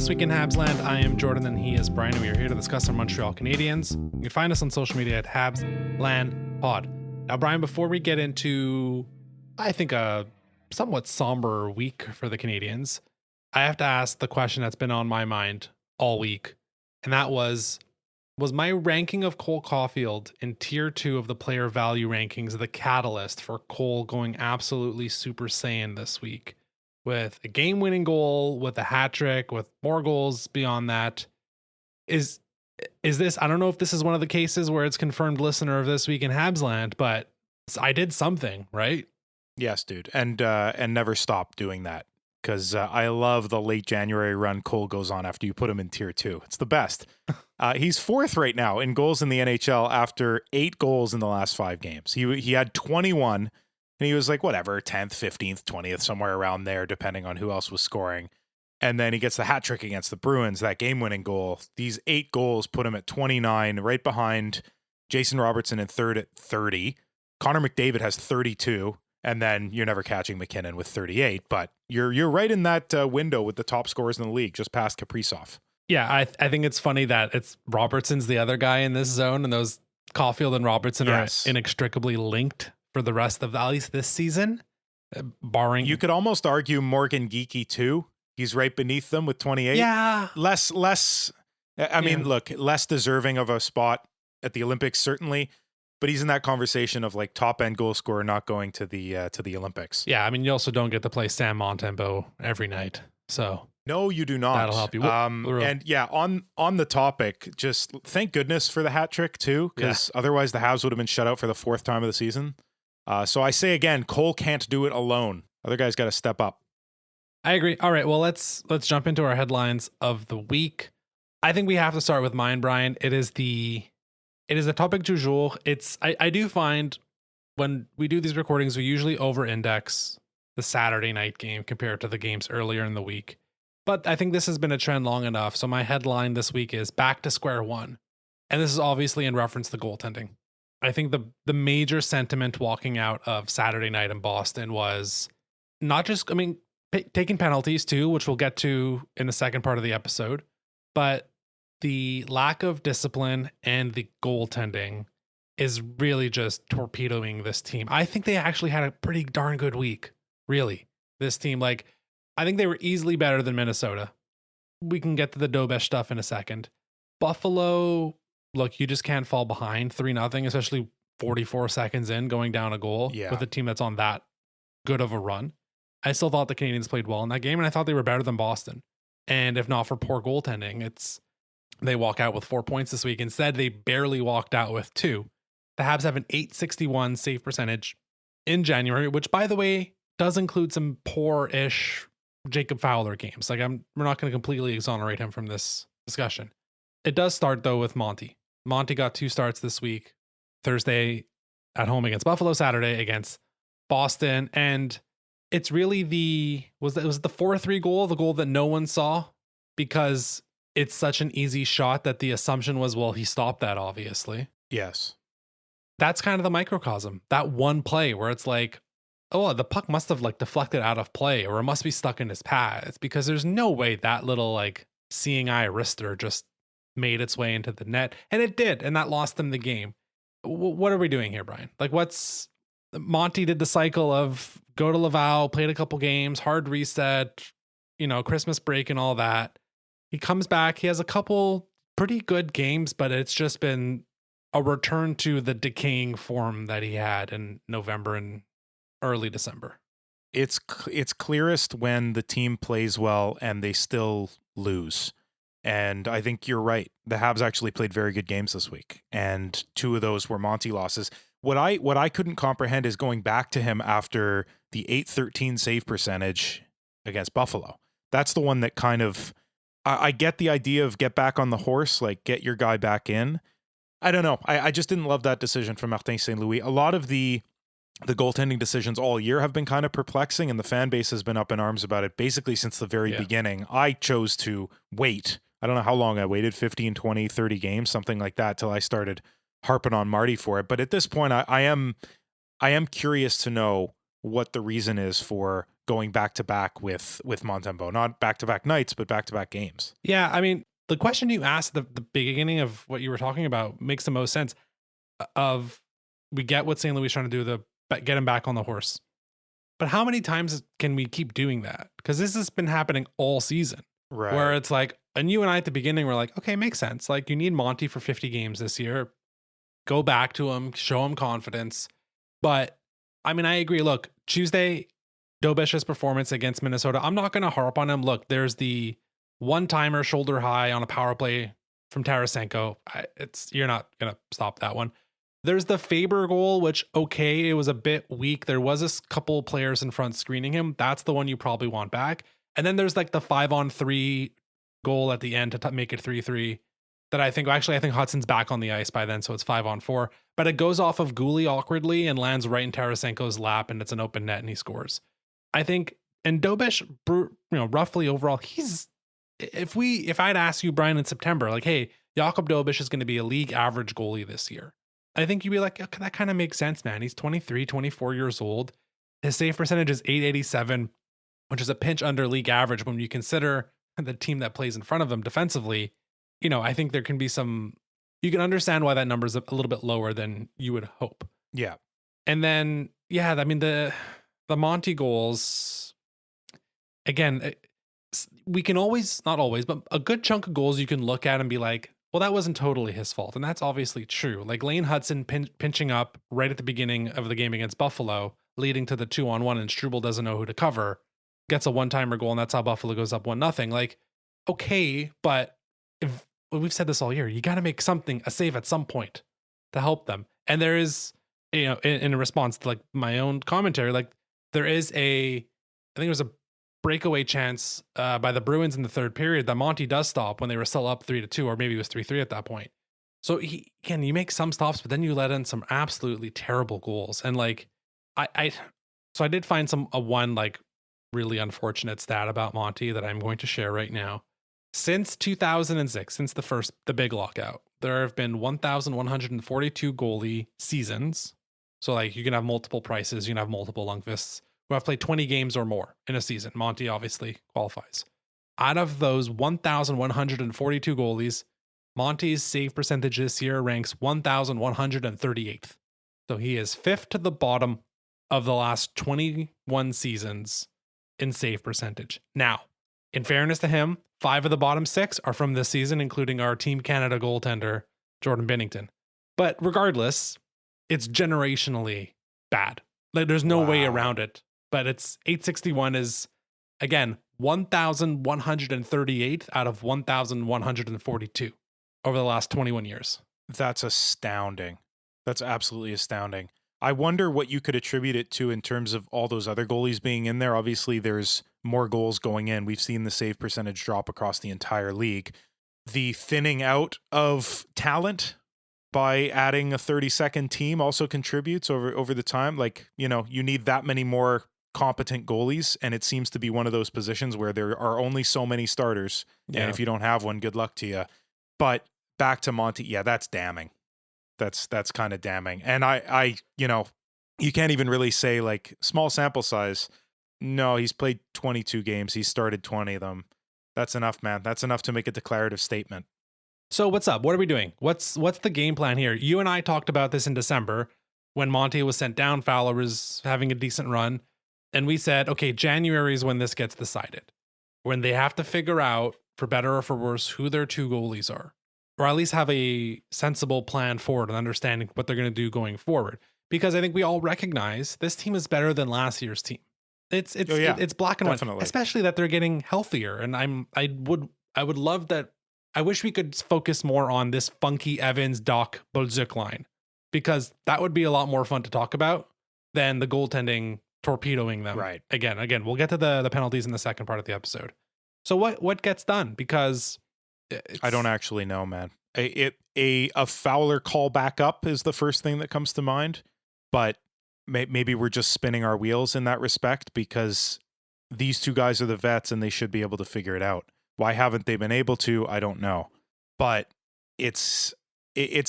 This Week in Habsland. I am Jordan and he is Brian, and we are here to discuss our Montreal Canadiens. You can find us on social media at HabsLandPod. Now, Brian, before we get into, I think, a somewhat somber week for the Canadiens, I have to ask the question that's been on my mind all week, and that was my ranking of Cole Caulfield in tier 2 of the player value rankings the catalyst for Cole going absolutely Super Saiyan this week? With a game-winning goal, with a hat trick, with more goals beyond that. Is this, I don't know if this is one of the cases where it's confirmed listener of This Week in Habsland, but I did something, right? Yes, dude. And never stop doing that. Because I love the late January run Cole goes on after you put him in tier 2. It's the best. He's 4th right now in goals in the NHL after 8 goals in the last 5 games. He had 21. And he was like, whatever, 10th, 15th, 20th, somewhere around there, depending on who else was scoring. And then he gets the hat trick against the Bruins, that game-winning goal. These 8 goals put him at 29, right behind Jason Robertson in 3rd at 30. Connor McDavid has 32. And then you're never catching McKinnon with 38. But you're right in that window with the top scorers in the league, just past Kaprizov. Yeah, I think it's funny that it's Robertson's the other guy in this zone, and those Caulfield and Robertson are inextricably linked for the rest of at least this season, barring. You could almost argue Morgan Geekie too. He's right beneath them with 28. Yeah, less. I mean, look, less deserving of a spot at the Olympics certainly, but he's in that conversation of like top end goal scorer not going to the Olympics. Yeah, I mean, you also don't get to play Sam Montembeault every night, so no, you do not. That'll help you. And yeah, on the topic, just thank goodness for the hat trick too, because otherwise the Habs would have been shut out for the 4th time of the season. So I say again, Cole can't do it alone. Other guys got to step up. I agree. All right, well, let's jump into our headlines of the week. I think we have to start with mine, Brian. It is the topic du jour. I do find when we do these recordings, we usually over-index the Saturday night game compared to the games earlier in the week. But I think this has been a trend long enough. So my headline this week is back to square one. And this is obviously in reference to goaltending. I think the major sentiment walking out of Saturday night in Boston was not just, taking penalties too, which we'll get to in the second part of the episode, but the lack of discipline and the goaltending is really just torpedoing this team. I think they actually had a pretty darn good week, really. This team, I think they were easily better than Minnesota. We can get to the Dobesh stuff in a second. Buffalo, look, you just can't fall behind 3-0, especially 44 seconds in going down a goal with a team that's on that good of a run. I still thought the Canadiens played well in that game, and I thought they were better than Boston. And if not for poor goaltending, they walk out with 4 points this week. Instead, they barely walked out with 2. The Habs have an .861 save percentage in January, which, by the way, does include some poor-ish Jacob Fowler games. We're not going to completely exonerate him from this discussion. It does start, though, with Monty. Monty got 2 starts this week. Thursday at home against Buffalo, Saturday against Boston. And it's really was it the 4-3 goal, the goal that no one saw? Because it's such an easy shot that the assumption was, well, he stopped that, obviously. Yes. That's kind of the microcosm. That one play where it's like, oh, the puck must have deflected out of play, or it must be stuck in his pads, because there's no way that little seeing eye wrister just made its way into the net. And it did, and that lost them the game. What are we doing here, Brian? Monty did the cycle of go to Laval, played a couple games, hard reset, Christmas break and all that. He comes back. He has a couple pretty good games, but it's just been a return to the decaying form that he had in November and early December. It's clearest when the team plays well and they still lose. And I think you're right. The Habs actually played very good games this week, and 2 of those were Monty losses. What I couldn't comprehend is going back to him after the .813 save percentage against Buffalo. That's the one that kind of, I get the idea of get back on the horse, get your guy back in. I don't know. I just didn't love that decision from Martin St. Louis. A lot of the goaltending decisions all year have been kind of perplexing, and the fan base has been up in arms about it basically since the very beginning. I chose to wait. I don't know how long I waited, 15, 20, 30 games, something like that, till I started harping on Marty for it. But at this point, I am curious to know what the reason is for going back to back with Montembeault, not back to back nights, but back to back games. Yeah, I mean, the question you asked at the beginning of what you were talking about makes the most sense. Of we get what St. Louis is trying to do, get him back on the horse. But how many times can we keep doing that? Because this has been happening all season. Right. Where it's like, and you and I at the beginning were like, okay, makes sense. Like, you need Monty for 50 games this year. Go back to him, show him confidence. But I mean, I agree. Look, Tuesday, Dobish's performance against Minnesota, I'm not going to harp on him. Look, there's the one-timer shoulder high on a power play from Tarasenko. You're not going to stop that one. There's the Faber goal, which, okay, it was a bit weak. There was a couple players in front screening him. That's the one you probably want back. And then there's like the 5-on-3 goal at the end to make it 3-3 that I think Hudson's back on the ice by then, so it's 5-on-4. But it goes off of Goulet awkwardly and lands right in Tarasenko's lap, and it's an open net, and he scores. I think, and Dobish, roughly overall, if I'd ask you, Brian, in September, like, hey, Jakob Dobish is going to be a league average goalie this year, I think you'd be like, okay, that kind of makes sense, man. He's 23, 24 years old. His save percentage is .887, which is a pinch under league average when you consider the team that plays in front of him defensively. I think there can be you can understand why that number is a little bit lower than you would hope. Yeah. And then, yeah, I mean, the Monty goals, again, we can not always, but a good chunk of goals you can look at and be like, well, that wasn't totally his fault. And that's obviously true. Like Lane Hudson pinching up right at the beginning of the game against Buffalo, leading to the 2-on-1, and Struble doesn't know who to cover, gets a one-timer goal, and that's how Buffalo goes up 1-0. Like, okay, but we've said this all year, you got to make a save at some point to help them. And there is, in response to like my own commentary, like there is I think it was a breakaway chance by the Bruins in the third period that Monty does stop when they were still up 3-2, or maybe it was 3-3 at that point. So you make some stops, but then you let in some absolutely terrible goals. And like, so I did find one like really unfortunate stat about Monty that I'm going to share right now. Since 2006, since the big lockout, there have been 1,142 goalie seasons. So like you can have multiple prices, you can have multiple Lundqvists who have played 20 games or more in a season. Monty obviously qualifies. Out of those 1,142 goalies, Monty's save percentage this year ranks 1,138th. So he is fifth to the bottom of the last 21 seasons in save percentage. Now, in fairness to him, 5 of the bottom 6 are from this season, including our Team Canada goaltender, Jordan Binnington. But regardless, it's generationally bad. Like, there's no way around it. But it's 861 is, again, 1,138th out of 1,142 over the last 21 years. That's astounding. That's absolutely astounding. I wonder what you could attribute it to in terms of all those other goalies being in there. Obviously, there's more goals going in. We've seen the save percentage drop across the entire league. The thinning out of talent by adding a 32nd team also contributes over the time. Like, you need that many more competent goalies, and it seems to be one of those positions where there are only so many starters. Yeah. And if you don't have one, good luck to you. But back to Monty, yeah, that's damning. That's kind of damning. And I you can't even really say like small sample size. No, he's played 22 games. He started 20 of them. That's enough, man. That's enough to make a declarative statement. So what's up? What are we doing? What's the game plan here? You and I talked about this in December when Monty was sent down. Fowler was having a decent run. And we said, okay, January is when this gets decided, when they have to figure out, for better or for worse, who their 2 goalies are, or at least have a sensible plan forward and understanding what they're going to do going forward. Because I think we all recognize this team is better than last year's team. It's black and definitely. white, especially that they're getting healthier. And I would love that. I wish we could focus more on this funky Evans, Doc, Bolduc line, because that would be a lot more fun to talk about than the goaltending torpedoing them. Right. Again, we'll get to the penalties in the second part of the episode. So what gets done? Because I don't actually know, man. A Fowler call back up is the first thing that comes to mind, but maybe we're just spinning our wheels in that respect, because these 2 guys are the vets and they should be able to figure it out. Why haven't they been able to? I don't know. But it's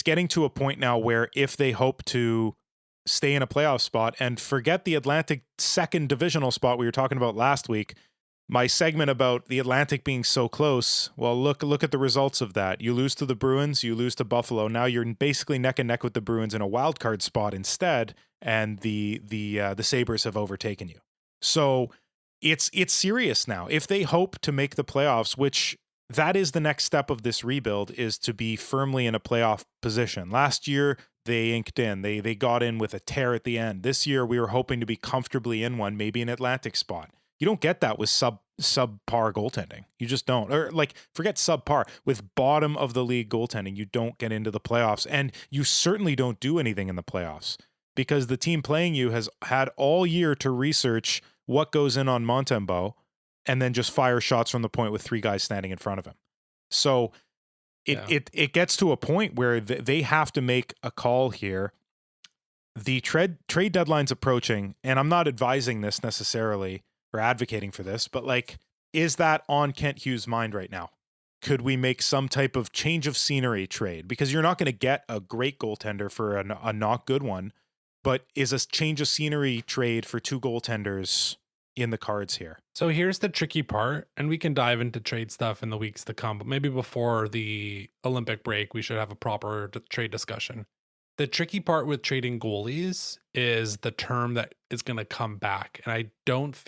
getting to a point now where if they hope to stay in a playoff spot and forget the Atlantic second divisional spot we were talking about last week. My segment about the Atlantic being so close, well, look at the results of that. You lose to the Bruins, you lose to Buffalo. Now you're basically neck and neck with the Bruins in a wild card spot instead, and the Sabres have overtaken you. So it's serious now. If they hope to make the playoffs, which that is the next step of this rebuild, is to be firmly in a playoff position. Last year, they inked in. They got in with a tear at the end. This year, we were hoping to be comfortably in one, maybe an Atlantic spot. You don't get that with subpar goaltending. You just don't. Or like, forget subpar. With bottom of the league goaltending, you don't get into the playoffs. And you certainly don't do anything in the playoffs because the team playing you has had all year to research what goes in on Montembeault and then just fire shots from the point with 3 guys standing in front of him. So it gets to a point where they have to make a call here. The trade deadline's approaching, and I'm not advising this necessarily or advocating for this, but like, is that on Kent Hughes' mind right now? Could we make some type of change of scenery trade? Because you're not going to get a great goaltender for a not good one, but is a change of scenery trade for 2 goaltenders in the cards here? So here's the tricky part, and we can dive into trade stuff in the weeks to come, but maybe before the Olympic break, we should have a proper trade discussion. The tricky part with trading goalies is the term that is going to come back. And I don't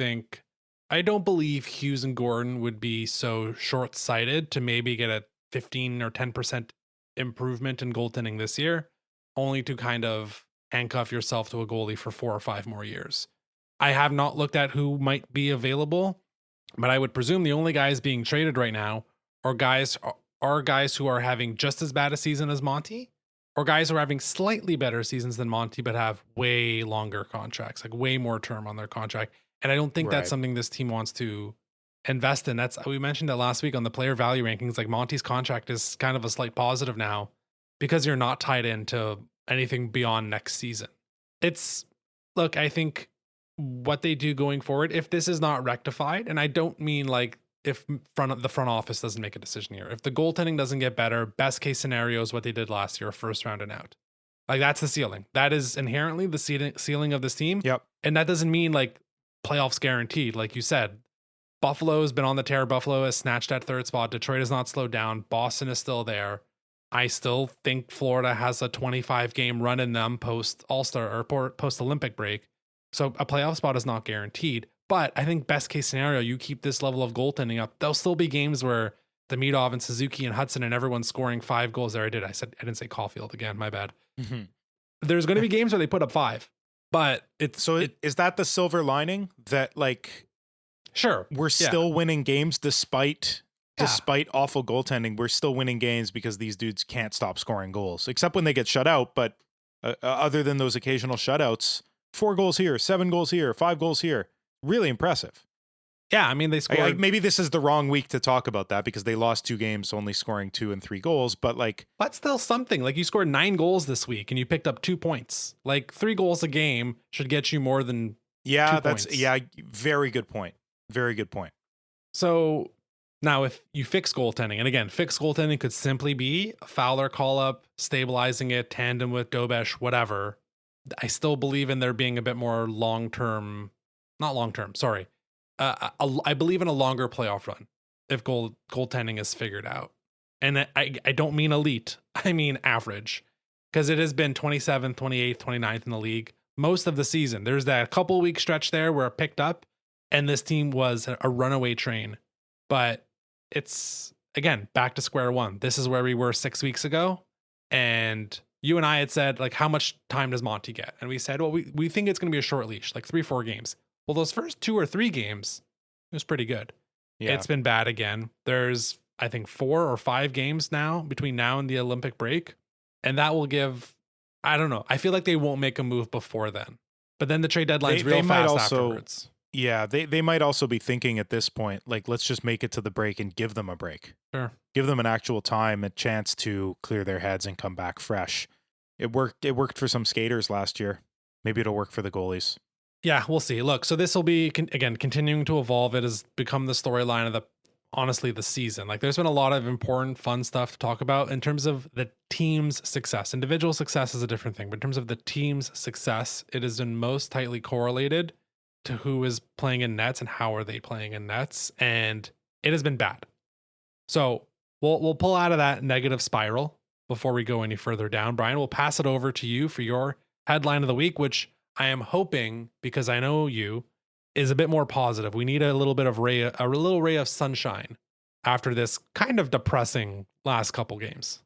believe Hughes and Gordon would be so short-sighted to maybe get a 15 or 10% improvement in goaltending this year, only to kind of handcuff yourself to a goalie for 4 or 5 more years. I have not looked at who might be available, but I would presume the only guys being traded right now are guys who are having just as bad a season as Monty, or guys who are having slightly better seasons than Monty, but have way longer contracts, like way more term on their contract. And I don't think that's something this team wants to invest in. We mentioned that last week on the player value rankings. Like, Monty's contract is kind of a slight positive now because you're not tied into anything beyond next season. I think what they do going forward, if this is not rectified, and I don't mean like if the front office doesn't make a decision here, if the goaltending doesn't get better, best case scenario is what they did last year, first round and out. Like, that's the ceiling. That is inherently the ceiling of this team. Yep. And that doesn't mean like playoffs guaranteed. Like you said, Buffalo has been on the tear. Buffalo has snatched that 3rd spot. Detroit has not slowed down. Boston is still there. I still think Florida has a 25 game run in them post All-Star or post Olympic break. So a playoff spot is not guaranteed. But I think best case scenario, you keep this level of goaltending up. There'll still be games where Demidov and Suzuki and Hudson and everyone's scoring 5 goals there. I didn't say Caulfield again. My bad. Mm-hmm. There's going to be games where they put up 5, but is that the silver lining that like, sure, we're still winning games despite awful goaltending. We're still winning games because these dudes can't stop scoring goals, except when they get shut out. But other than those occasional shutouts, 4 goals here, 7 goals here, 5 goals here. Really impressive. Yeah, I mean, they scored. Maybe this is the wrong week to talk about that because they lost 2 games, only scoring 2 and 3 goals. But like, that's still something. Like, you scored 9 goals this week and you picked up 2 points. Like, 3 goals a game should get you more than 2 points. Very good point. Very good point. So now, if you fix goaltending, and again, fix goaltending could simply be a Fowler call up, stabilizing it, tandem with Dobesh, whatever. I still believe in there being a bit more I believe in a longer playoff run if goaltending is figured out. And I don't mean elite, I mean average, because it has been 27th, 28th, 29th in the league most of the season. There's that couple week stretch there where it picked up and this team was a runaway train. But it's, again, back to square one. This is where we were 6 weeks ago. And you and I had said, like, how much time does Monty get? And we said, well, we think it's going to be a short leash, like 3-4 games. Well, those first 2 or 3 games, it was pretty good. Yeah. It's been bad again. There's, I think, 4 or 5 games now between now and the Olympic break. And that will give, I don't know. I feel like they won't make a move before then. But then the trade deadline's real fast afterwards. Yeah, they might also be thinking at this point, like, let's just make it to the break and give them a break. Sure. Give them an actual time, a chance to clear their heads and come back fresh. It worked for some skaters last year. Maybe it'll work for the goalies. Yeah, we'll see. Look, so this will be, again, continuing to evolve. It has become the storyline of the honestly the season. Like, there's been a lot of important, fun stuff to talk about in terms of the team's success. Individual success is a different thing, but in terms of the team's success, it has been most tightly correlated to who is playing in nets and how are they playing in nets, and it has been bad. So we'll pull out of that negative spiral before we go any further down. Brian, we'll pass it over to you for your headline of the week, which I am hoping, because I know you, is a bit more positive. We need a little ray of sunshine after this kind of depressing last couple games.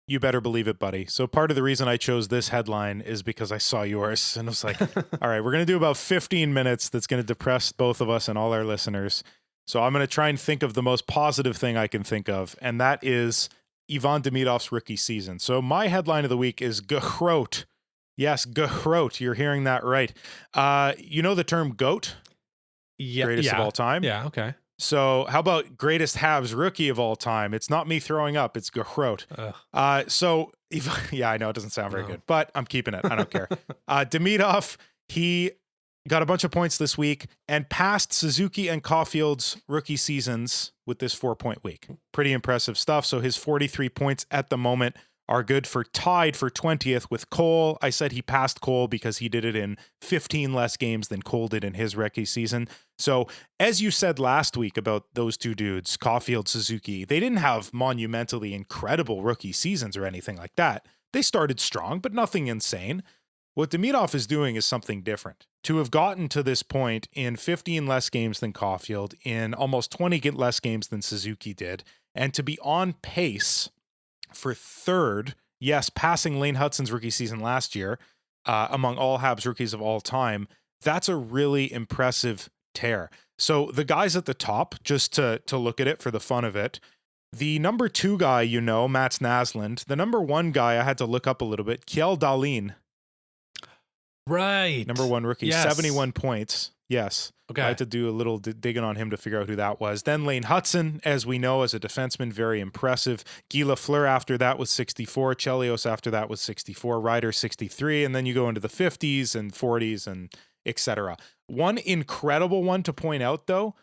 You better believe it, buddy. So part of the reason I chose this headline is because I saw yours and I was like, all right, we're going to do about 15 minutes that's going to depress both of us and all our listeners. So I'm going to try and think of the most positive thing I can think of, and that is Ivan Demidov's rookie season. So my headline of the week is Gegroot. Yes, Gegroot. You're hearing that right. You know the term GOAT? Yeah, greatest of all time? Yeah, okay. So how about greatest Habs rookie of all time? It's not me throwing up. It's Gegroot. Yeah, I know it doesn't sound very good, but I'm keeping it. I don't care. Demidov, he got a bunch of points this week and passed Suzuki and Caulfield's rookie seasons with this 4-point week. Pretty impressive stuff. So his 43 points at the moment are good for tied for 20th with Cole. I said he passed Cole because he did it in 15 less games than Cole did in his rookie season. So as you said last week about those two dudes, Caulfield, Suzuki, they didn't have monumentally incredible rookie seasons or anything like that. They started strong, but nothing insane. What Demidov is doing is something different. To have gotten to this point in 15 less games than Caulfield, in almost 20 less games than Suzuki did, and to be on pace for third, yes, passing Lane Hutson's rookie season last year, among all Habs rookies of all time, that's a really impressive tear. So the guys at the top, just to look at it for the fun of it, the number 2 guy, Mats Naslund. The number 1 guy, I had to look up a little bit, Kjell Dahlin. Right. Number 1 rookie, yes. 71 points. Yes. Okay. I had to do a little digging on him to figure out who that was. Then Lane Hutson, as we know, as a defenseman, very impressive. Guy Lafleur after that was 64. Chelios after that was 64. Ryder 63. And then you go into the 50s and 40s and etc. One incredible one to point out, though,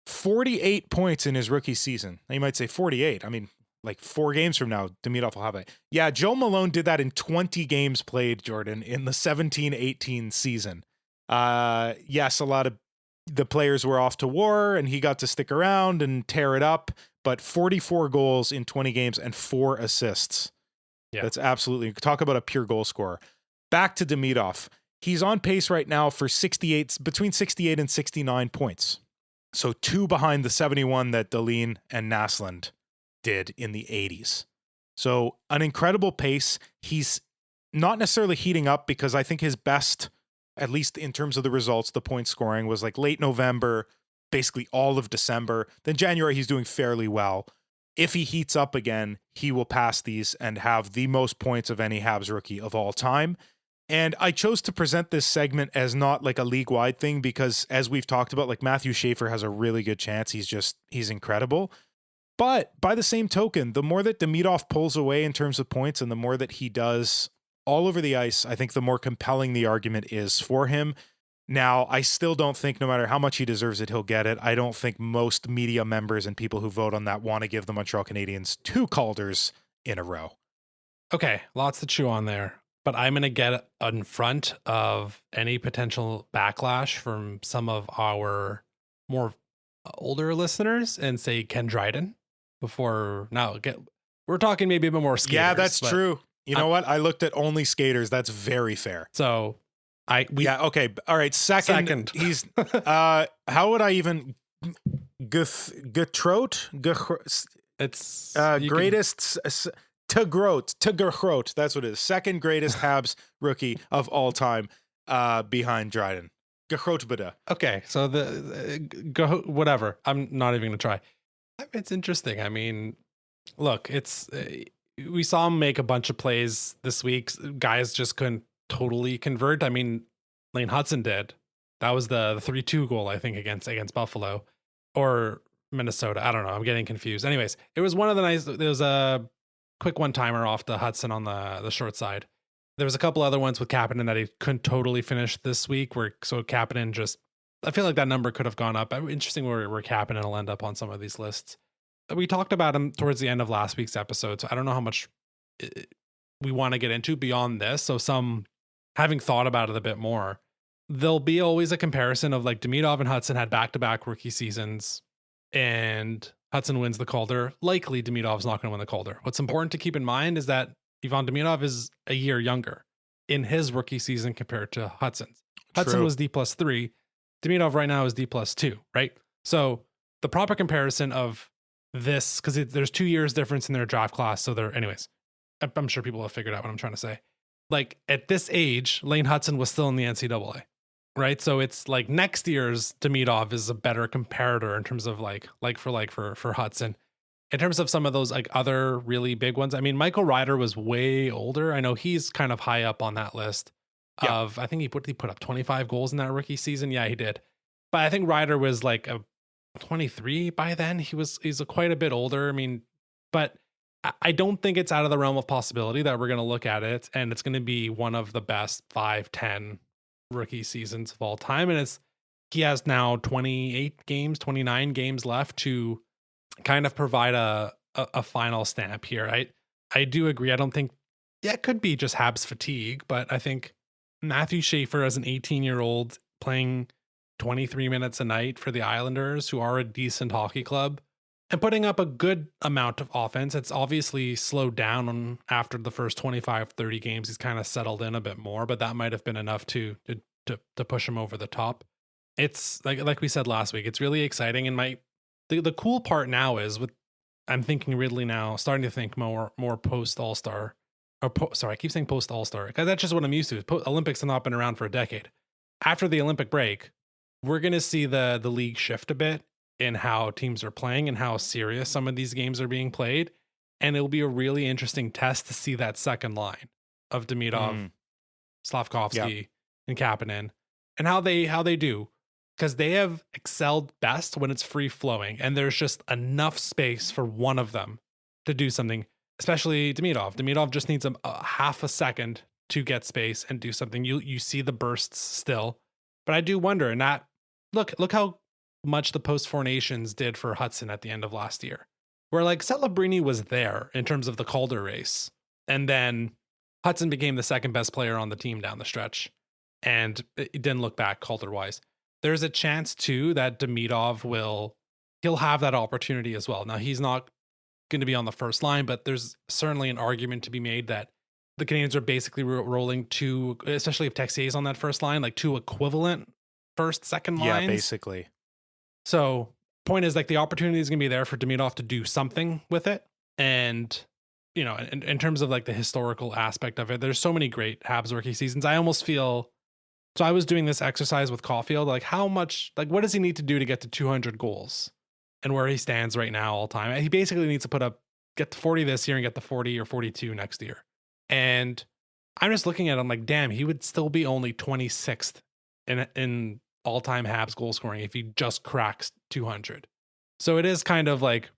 48 points in his rookie season. Now you might say 48. I mean, like 4 games from now, Demidov will have it. Yeah, Joe Malone did that in 20 games played, Jordan, in the 17-18 season. Yes, a lot of the players were off to war and he got to stick around and tear it up, but 44 goals in 20 games and 4 assists. Yeah. That's absolutely, talk about a pure goal scorer. Back to Demidov. He's on pace right now for between 68 and 69 points. So 2 behind the 71 that Dahlin and Naslund did in the 80s. So an incredible pace. He's not necessarily heating up because I think his best, at least in terms of the results, the point scoring was like late November, basically all of December. Then January, he's doing fairly well. If he heats up again, he will pass these and have the most points of any Habs rookie of all time. And I chose to present this segment as not like a league-wide thing because, as we've talked about, like Matthew Schaefer has a really good chance. He's incredible. But by the same token, the more that Demidov pulls away in terms of points and the more that he does all over the ice, I think the more compelling the argument is for him. Now, I still don't think no matter how much he deserves it, he'll get it. I don't think most media members and people who vote on that want to give the Montreal Canadiens 2 Calder's in a row. Okay, lots to chew on there. But I'm going to get in front of any potential backlash from some of our more older listeners and say Ken Dryden before we're talking maybe a bit more skaters. Yeah, that's true. You know what? I looked at only skaters. That's very fair. So okay. All right. Second. He's how would I even Getroot? It's greatest Gegroot. That's what it is. Second greatest Habs rookie of all time, behind Dryden. Gegroot. Okay, so go whatever. I'm not even gonna try. It's interesting. I mean, look, it's we saw him make a bunch of plays this week. Guys just couldn't totally convert. I mean, Lane Hutson did. That was the 3-2 goal, I think, against Buffalo or Minnesota. I don't know. I'm getting confused. Anyways, it was one of the nice. There was a quick one-timer off the Hudson on the short side. There was a couple other ones with Kapanen that he couldn't totally finish this week. So Kapanen I feel like that number could have gone up. Interesting where Kapanen will end up on some of these lists. we talked about him towards the end of last week's episode, so I don't know how much we want to get into beyond this. So having thought about it a bit more, there'll be always a comparison of like Demidov and Hudson had back-to-back rookie seasons, and Hudson wins the Calder. Likely Demidov's not going to win the Calder. What's important to keep in mind is that Ivan Demidov is a year younger in his rookie season compared to Hudson's. Hudson was D+3. Demidov right now is D+2, right? So the proper comparison of this, because there's 2 years difference in their draft class. So anyways, I'm sure people have figured out what I'm trying to say. Like at this age, Lane Hudson was still in the NCAA, right? So it's like next year's Demidov is a better comparator in terms of like for Hudson. In terms of some of those like other really big ones, I mean, Michael Ryder was way older. I know he's kind of high up on that list of, I think he put up 25 goals in that rookie season. Yeah, he did. But I think Ryder was like a 23 by then. He's quite a bit older. I mean, but I don't think it's out of the realm of possibility that we're going to look at it and it's going to be one of the best 5-10 rookie seasons of all time. And he has now 29 games left to kind of provide a final stamp here. I do agree. I don't think, it could be just Habs fatigue, but I think Matthew Schaefer as an 18-year-old playing 23 minutes a night for the Islanders, who are a decent hockey club, and putting up a good amount of offense. It's obviously slowed down after the first 25, 30 games. He's kind of settled in a bit more, but that might have been enough to push him over the top. It's like we said last week, it's really exciting. And the cool part now is I'm thinking Ridley now, starting to think more post All-Star. I keep saying post All-Star because that's just what I'm used to. Olympics have not been around for a decade. After the Olympic break, we're going to see the league shift a bit in how teams are playing and how serious some of these games are being played. And it'll be a really interesting test to see that second line of Demidov, Slavkovsky, and Kapanen, and how they do. Because they have excelled best when it's free flowing and there's just enough space for one of them to do something, especially Demidov. Demidov just needs a half a second to get space and do something. You see the bursts still, but I do wonder, and that look how much the post Four Nations did for Hudson at the end of last year, where like Celebrini was there in terms of the Calder race, and then Hudson became the second best player on the team down the stretch, and it didn't look back Calder wise. There's a chance too that Demidov he'll have that opportunity as well. Now he's not going to be on the first line, but there's certainly an argument to be made that the Canadiens are basically rolling two, especially if Texier's on that first line, like two equivalent second lines. Yeah, basically. So point is like the opportunity is going to be there for Demidov to do something with it. And, you know, in terms of like the historical aspect of it, there's so many great Habs rookie seasons. I almost feel, so I was doing this exercise with Caulfield, like how much, like what does he need to do to get to 200 goals and where he stands right now all time? He basically needs to get to 40 this year and get to 40 or 42 next year. And I'm just looking at him like, damn, he would still be only 26th in all-time Habs goal scoring if he just cracks 200. So it is kind of like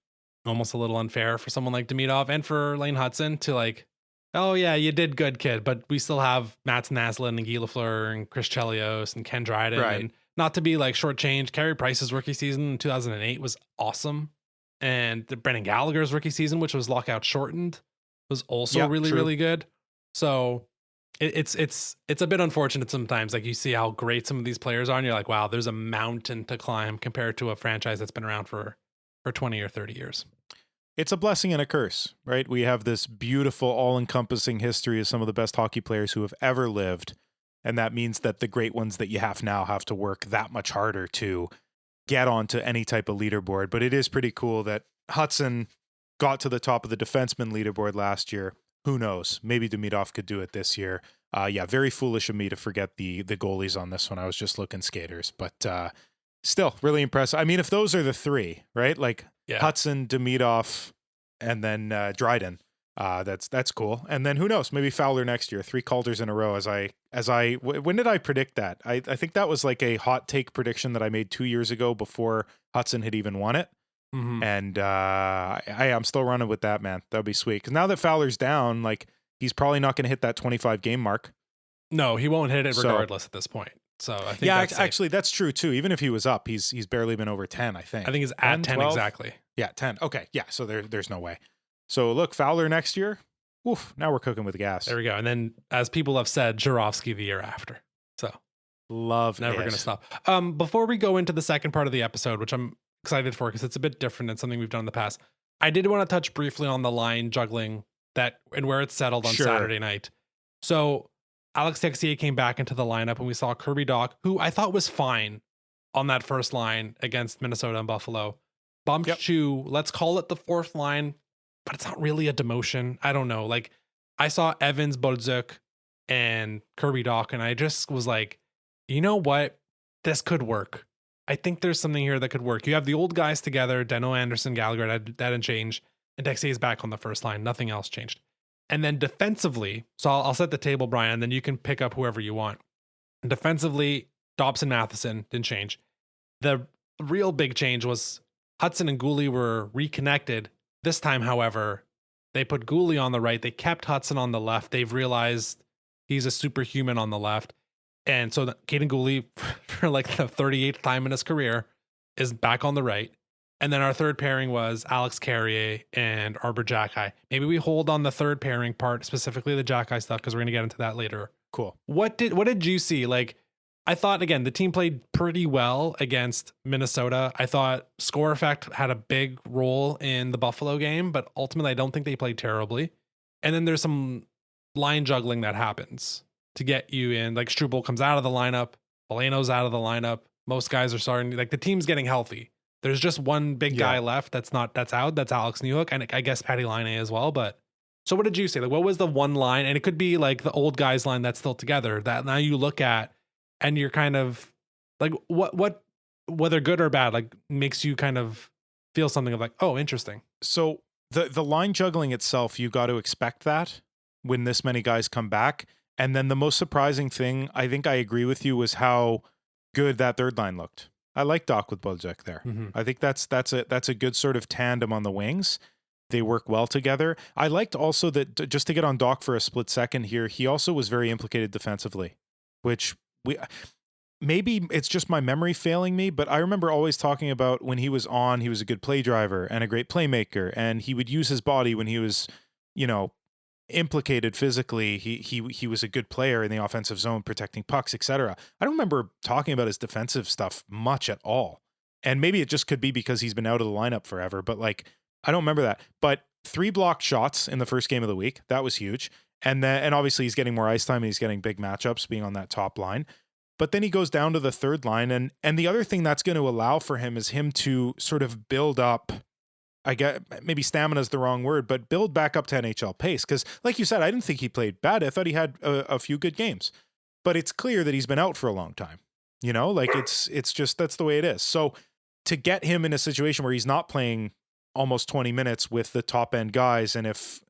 almost a little unfair for someone like Demidov and for Lane Hudson to like, oh yeah, you did good, kid, but we still have Mats Naslund and Guy Lafleur and Chris Chelios and Ken Dryden. Right. And not to be like shortchanged, Carey Price's rookie season in 2008 was awesome. And the Brendan Gallagher's rookie season, which was lockout shortened, was also really good. So it's a bit unfortunate sometimes. Like you see how great some of these players are and you're like, wow, there's a mountain to climb compared to a franchise that's been around for 20 or 30 years. It's a blessing and a curse, right? We have this beautiful, all-encompassing history of some of the best hockey players who have ever lived. And that means that the great ones that you have now have to work that much harder to get onto any type of leaderboard. But it is pretty cool that Hudson got to the top of the defenseman leaderboard last year. Who knows? Maybe Demidov could do it this year. Very foolish of me to forget the goalies on this one. I was just looking skaters, but still really impressive. I mean, if those are the three, right? Like Hudson, Demidov, and then Dryden. That's cool. And then who knows? Maybe Fowler next year. 3 Calders in a row. When did I predict that? I think that was like a hot take prediction that I made 2 years ago before Hudson had even won it. Mm-hmm. And I'm still running with that, man. That'd be sweet. Because now that Fowler's down, like he's probably not going to hit that 25 game mark. No, he won't hit it regardless at this point. So I think actually that's true too. Even if he was up, he's barely been over 10. I think he's at 10 12? exactly. Yeah, 10. Okay, yeah, so there's no way. So look, Fowler next year, oof, now we're cooking with gas. There we go. And then, as people have said, Jurovsky the year after. So Love never it. going to stop. Before we go into the second part of the episode, which I'm excited for because it's a bit different than something we've done in the past, I did want to touch briefly on the line juggling that and where it settled on Sure. Saturday night. So Alex Texier came back into the lineup and we saw Kirby Dach, who I thought was fine on that first line against Minnesota and Buffalo, bumped to, let's call it the fourth line, but it's not really a demotion. I don't know. Like, I saw Evans, Bolduc, and Kirby Dach, and I just was like, you know what? This could work. I think there's something here that could work. You have the old guys together, Deno, Anderson, Gallagher, that didn't change, and Texier is back on the first line. Nothing else changed. And then defensively, so I'll set the table, Brian, and then you can pick up whoever you want. Defensively, Dobson, Matheson didn't change. The real big change was Hudson and Gooley were reconnected. This time, however, they put Gooley on the right. They kept Hudson on the left. They've realized he's a superhuman on the left. And so Caden Gooley, for like the 38th time in his career, is back on the right. And then our third pairing was Alex Carrier and Arbor Jacki. Maybe we hold on the third pairing part, specifically the Jacki stuff, because we're going to get into that later. Cool. What did you see? Like, I thought, again, the team played pretty well against Minnesota. I thought score effect had a big role in the Buffalo game, but ultimately I don't think they played terribly. And then there's some line juggling that happens to get you in. Like, Struble comes out of the lineup, Valeno's out of the lineup. Most guys are starting, like, the team's getting healthy. There's just one big guy left that's out. That's Alex Newhook, and I guess Patty Laine as well. But so what did you say? Like, what was the one line? And it could be like the old guys line that's still together that now you look at and you're kind of like, what, whether good or bad, like makes you kind of feel something of like, oh, interesting. So the line juggling itself, you got to expect that when this many guys come back. And then the most surprising thing, I think I agree with you, was how good that third line looked. I like Dach with Bolduc there. Mm-hmm. I think that's a good sort of tandem on the wings. They work well together. I liked also that, just to get on Dach for a split second here, he also was very implicated defensively, which maybe it's just my memory failing me, but I remember always talking about when he was on, he was a good play driver and a great playmaker, and he would use his body when he was, implicated physically. He was a good player in the offensive zone, protecting pucks, etc. I don't remember talking about his defensive stuff much at all. And maybe it just could be because he's been out of the lineup forever, but like, I don't remember that. But 3 blocked shots in the first game of the week, that was huge. And obviously he's getting more ice time and he's getting big matchups being on that top line. But then he goes down to the third line. And the other thing that's going to allow for him is him to sort of build up, I get maybe stamina is the wrong word, but build back up to NHL pace. Because like you said, I didn't think he played bad. I thought he had a few good games, but it's clear that he's been out for a long time. Like it's just, that's the way it is. So to get him in a situation where he's not playing almost 20 minutes with the top end guys, and if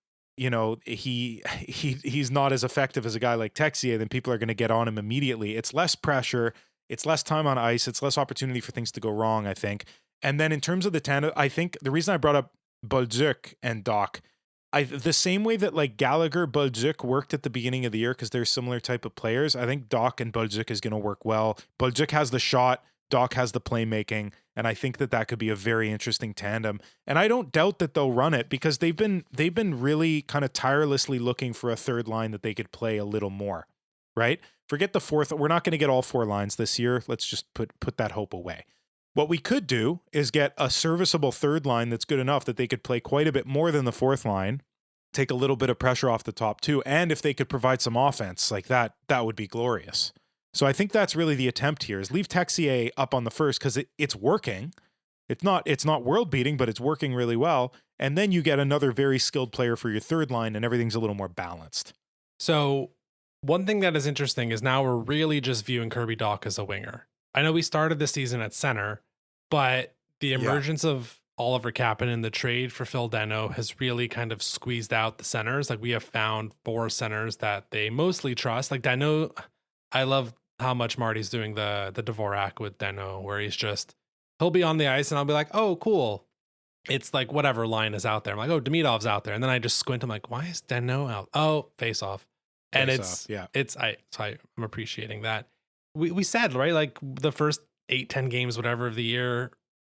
he's not as effective as a guy like Texier, then people are going to get on him immediately. It's less pressure, it's less time on ice, it's less opportunity for things to go wrong, I think. And then in terms of the tandem, I think the reason I brought up Bolduc and Dach, the same way that like Gallagher, Bolduc worked at the beginning of the year because they're similar type of players, I think Dach and Bolduc is going to work well. Bolduc has the shot, Dach has the playmaking, and I think that could be a very interesting tandem. And I don't doubt that they'll run it because they've been really kind of tirelessly looking for a third line that they could play a little more, right? Forget the fourth. We're not going to get all 4 lines this year. Let's just put that hope away. What we could do is get a serviceable third line that's good enough that they could play quite a bit more than the fourth line, take a little bit of pressure off the top two, and if they could provide some offense like that would be glorious. So I think that's really the attempt here, is leave Texier up on the first because it's working. It's not world beating, but it's working really well. And then you get another very skilled player for your third line, and everything's a little more balanced. So one thing that is interesting is now we're really just viewing Kirby Dach as a winger. I know we started the season at center, but the emergence of Oliver Kapanen in the trade for Phil Danault has really kind of squeezed out the centers. Like, we have found 4 centers that they mostly trust. Like Danault, I love how much Marty's doing the Dvorak with Danault, where he'll be on the ice and I'll be like, oh, cool. It's like whatever line is out there. I'm like, oh, Demidov's out there. And then I just squint. I'm like, why is Danault out? Oh, face off. And I'm appreciating that. We said, right, like the first 8-10 games, whatever of the year,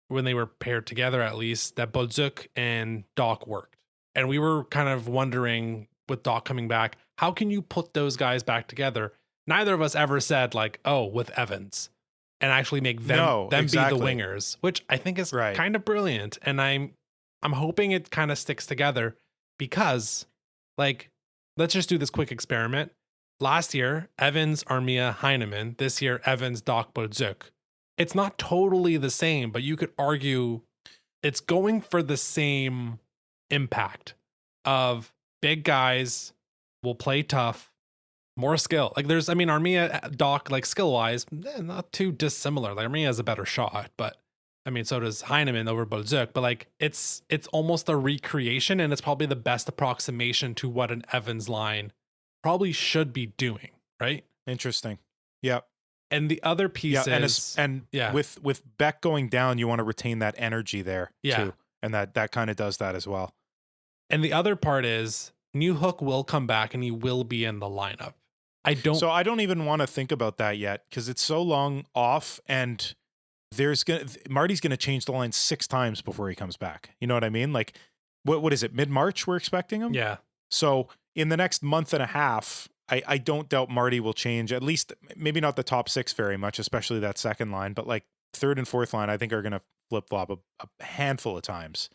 when they were paired together, at least, that Bolduc and Doc worked. And we were kind of wondering, with Doc coming back, how can you put those guys back together? Neither of us ever said like, oh, with Evans, and actually make them exactly. be the wingers, which I think is Right. kind of brilliant. And I'm hoping it kind of sticks together because, like, let's just do this quick experiment. Last year, Evans, Armia, Heineman. This year, Evans, Doc, Bolduc. It's not totally the same, but you could argue it's going for the same impact of big guys will play tough, more skill. Like there's, I mean, Armia, Doc, like skill wise, not too dissimilar. Like Armia has a better shot, but I mean, so does Heineman over Bolduc. But like it's almost a recreation, and it's probably the best approximation to what an Evans line probably should be doing, right? Interesting. Yeah. And the other piece is, with Beck going down, you want to retain that energy there too. And that kind of does that as well. And the other part is Newhook will come back and he will be in the lineup. I don't even want to think about that yet because it's so long off, and Marty's gonna change the line 6 times before he comes back. You know what I mean? Like what is it? Mid-March we're expecting him? Yeah. So in the next month and a half, I don't doubt Marty will change, at least maybe not the top 6 very much, especially that second line, but like third and fourth line, I think are going to flip-flop a handful of times.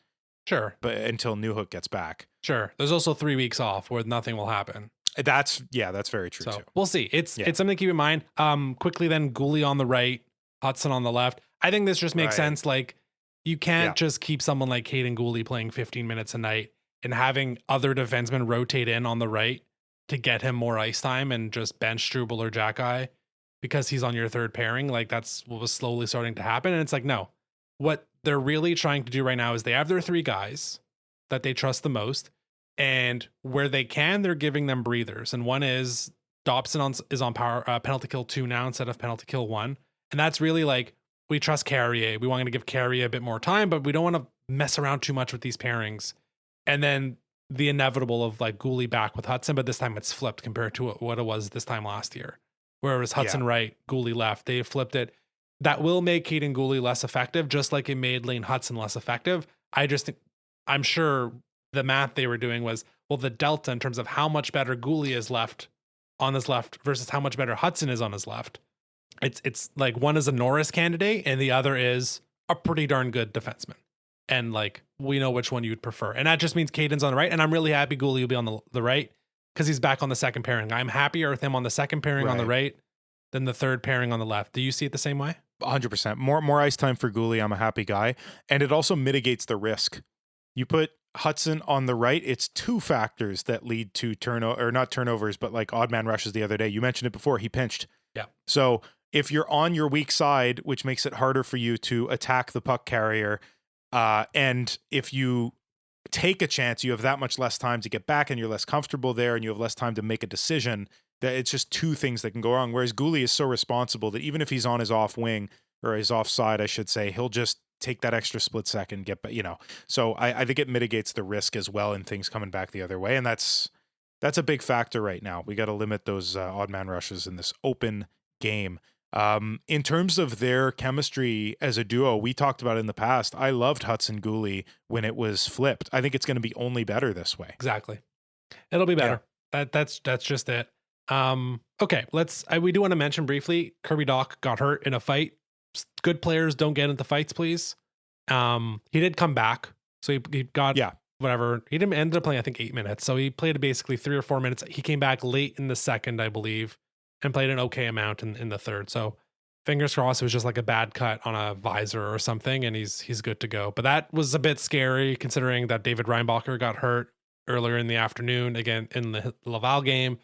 Sure. But until Newhook gets back. Sure. There's also 3 weeks off where nothing will happen. That's very true too. We'll see. It's something to keep in mind. Quickly then, Gouli on the right, Hudson on the left. I think this just makes sense. Like you can't just keep someone like Caden Gouli playing 15 minutes a night and having other defensemen rotate in on the right to get him more ice time and just bench Struble or Jackeye because he's on your third pairing. Like that's what was slowly starting to happen. And it's like, no, what they're really trying to do right now is they have their 3 guys that they trust the most. And where they can, they're giving them breathers. And one is Dobson is on power penalty kill 2 now instead of penalty kill 1. And that's really like, we trust Carrier. We want to give Carrier a bit more time, but we don't want to mess around too much with these pairings. And then the inevitable of like Gouli back with Hudson, but this time it's flipped compared to what it was this time last year, where it was Hudson right, Gouli left. They flipped it. That will make Caden Gouli less effective, just like it made Lane Hudson less effective. I'm sure the math they were doing was, well, the delta in terms of how much better Gouli is left on his left versus how much better Hudson is on his left. It's like one is a Norris candidate and the other is a pretty darn good defenseman. And like, we know which one you would prefer. And that just means Caden's on the right. And I'm really happy Gouli will be on the right because he's back on the second pairing. I'm happier with him on the second pairing on the right than the third pairing on the left. Do you see it the same way? 100%. More ice time for Gouli. I'm a happy guy. And it also mitigates the risk. You put Hudson on the right, it's 2 factors that lead to not turnovers, but like odd man rushes the other day. You mentioned it before. He pinched. Yeah. So if you're on your weak side, which makes it harder for you to attack the puck carrier, and if you take a chance, you have that much less time to get back and you're less comfortable there and you have less time to make a decision, that it's just 2 things that can go wrong. Whereas Gouli is so responsible that even if he's on his off wing or his offside, I should say, he'll just take that extra split second, so I think it mitigates the risk as well in things coming back the other way. And that's a big factor right now. We got to limit those odd man rushes in this open game. In terms of their chemistry as a duo, we talked about it in the past. I loved Hudson Gouli when it was flipped. I think it's going to be only better this way. Exactly. It'll be better. Yeah. That's just it. Okay, we do want to mention briefly, Kirby Dach got hurt in a fight. Good players don't get into fights, please. He did come back. So he got whatever. He didn't end up playing, I think, 8 minutes. So he played basically 3 or 4 minutes. He came back late in the second, I believe, and played an okay amount in the third. So fingers crossed it was just like a bad cut on a visor or something, and he's good to go. But that was a bit scary considering that David Reinbacher got hurt earlier in the afternoon, again, in the Laval game.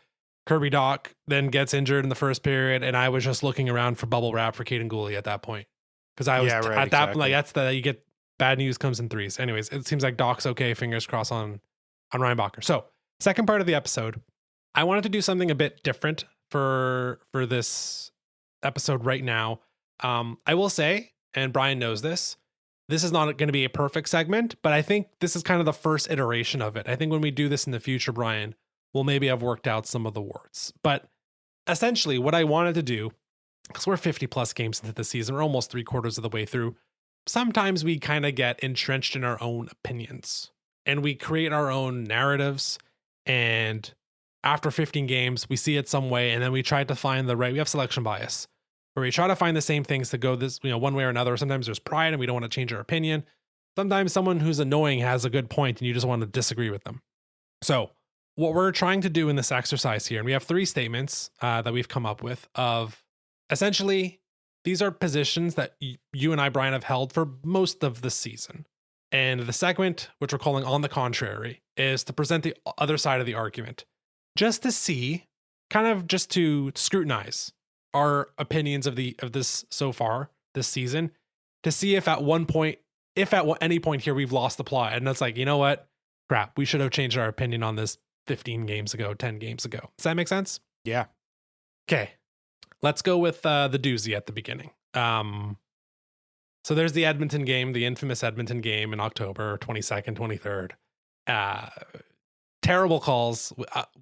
Kirby Dach then gets injured in the first period, and I was just looking around for bubble wrap for Caden Gouli at that point. Because I was that like that's you get bad news comes in threes. Anyways, it seems like Doc's okay. Fingers crossed on Reinbacher. So second part of the episode, I wanted to do something a bit different for this episode right now. I will say, and Brian knows this is not going to be a perfect segment, but I think this is kind of the first iteration of it. I think when we do this in the future, Brian, we'll maybe have worked out some of the words. But essentially what I wanted to do, because we're 50 plus games into the season, we're almost 3/4 of the way through. sometimes we kind of get entrenched in our own opinions and we create our own narratives. And after 15 games, we see it some way, and then we try to find we have selection bias where we try to find the same things to go this, one way or another. Sometimes there's pride and we don't want to change our opinion. Sometimes someone who's annoying has a good point and you just want to disagree with them. So what we're trying to do in this exercise here, and we have 3 statements that we've come up with of essentially, these are positions that you and I, Brian, have held for most of the season. And the segment, which we're calling On the Contrary, is to present the other side of the argument, just to see, kind of just to scrutinize our opinions of this so far this season, to see if at any point here we've lost the plot. And it's like, you know what? Crap, we should have changed our opinion on this 15 games ago, 10 games ago. Does that make sense? Yeah. Okay. Let's go with the doozy at the beginning. So there's the Edmonton game, the infamous Edmonton game in October 22nd, 23rd. Terrible calls,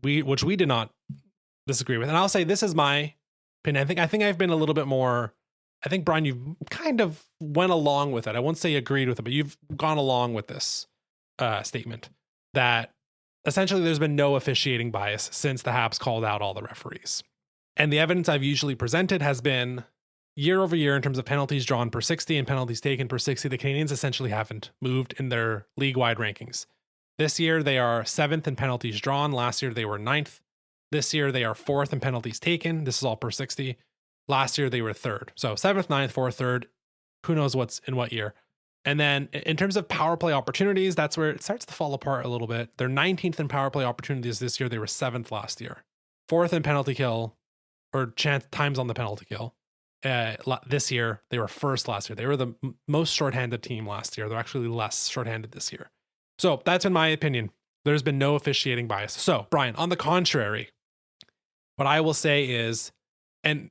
which we did not disagree with. And I'll say this is my opinion. I think I've been a little bit more. I think, Brian, you've kind of went along with it. I won't say agreed with it, but you've gone along with this statement that essentially there's been no officiating bias since the Habs called out all the referees. And the evidence I've usually presented has been year over year in terms of penalties drawn per 60 and penalties taken per 60. The Canadiens essentially haven't moved in their league-wide rankings. This year, they are 7th in penalties drawn. Last year, they were 9th. This year, they are 4th in penalties taken. This is all per 60. Last year, they were 3rd. So 7th, 9th, 4th, 3rd. Who knows what's in what year. And then in terms of power play opportunities, that's where it starts to fall apart a little bit. They're 19th in power play opportunities this year. They were 7th last year. 4th in penalty kill, or times on the penalty kill. This year, they were 1st last year. They were the most shorthanded team last year. They're actually less shorthanded this year. So that's in my opinion. There's been no officiating bias. So, Brian, on the contrary, what I will say is, and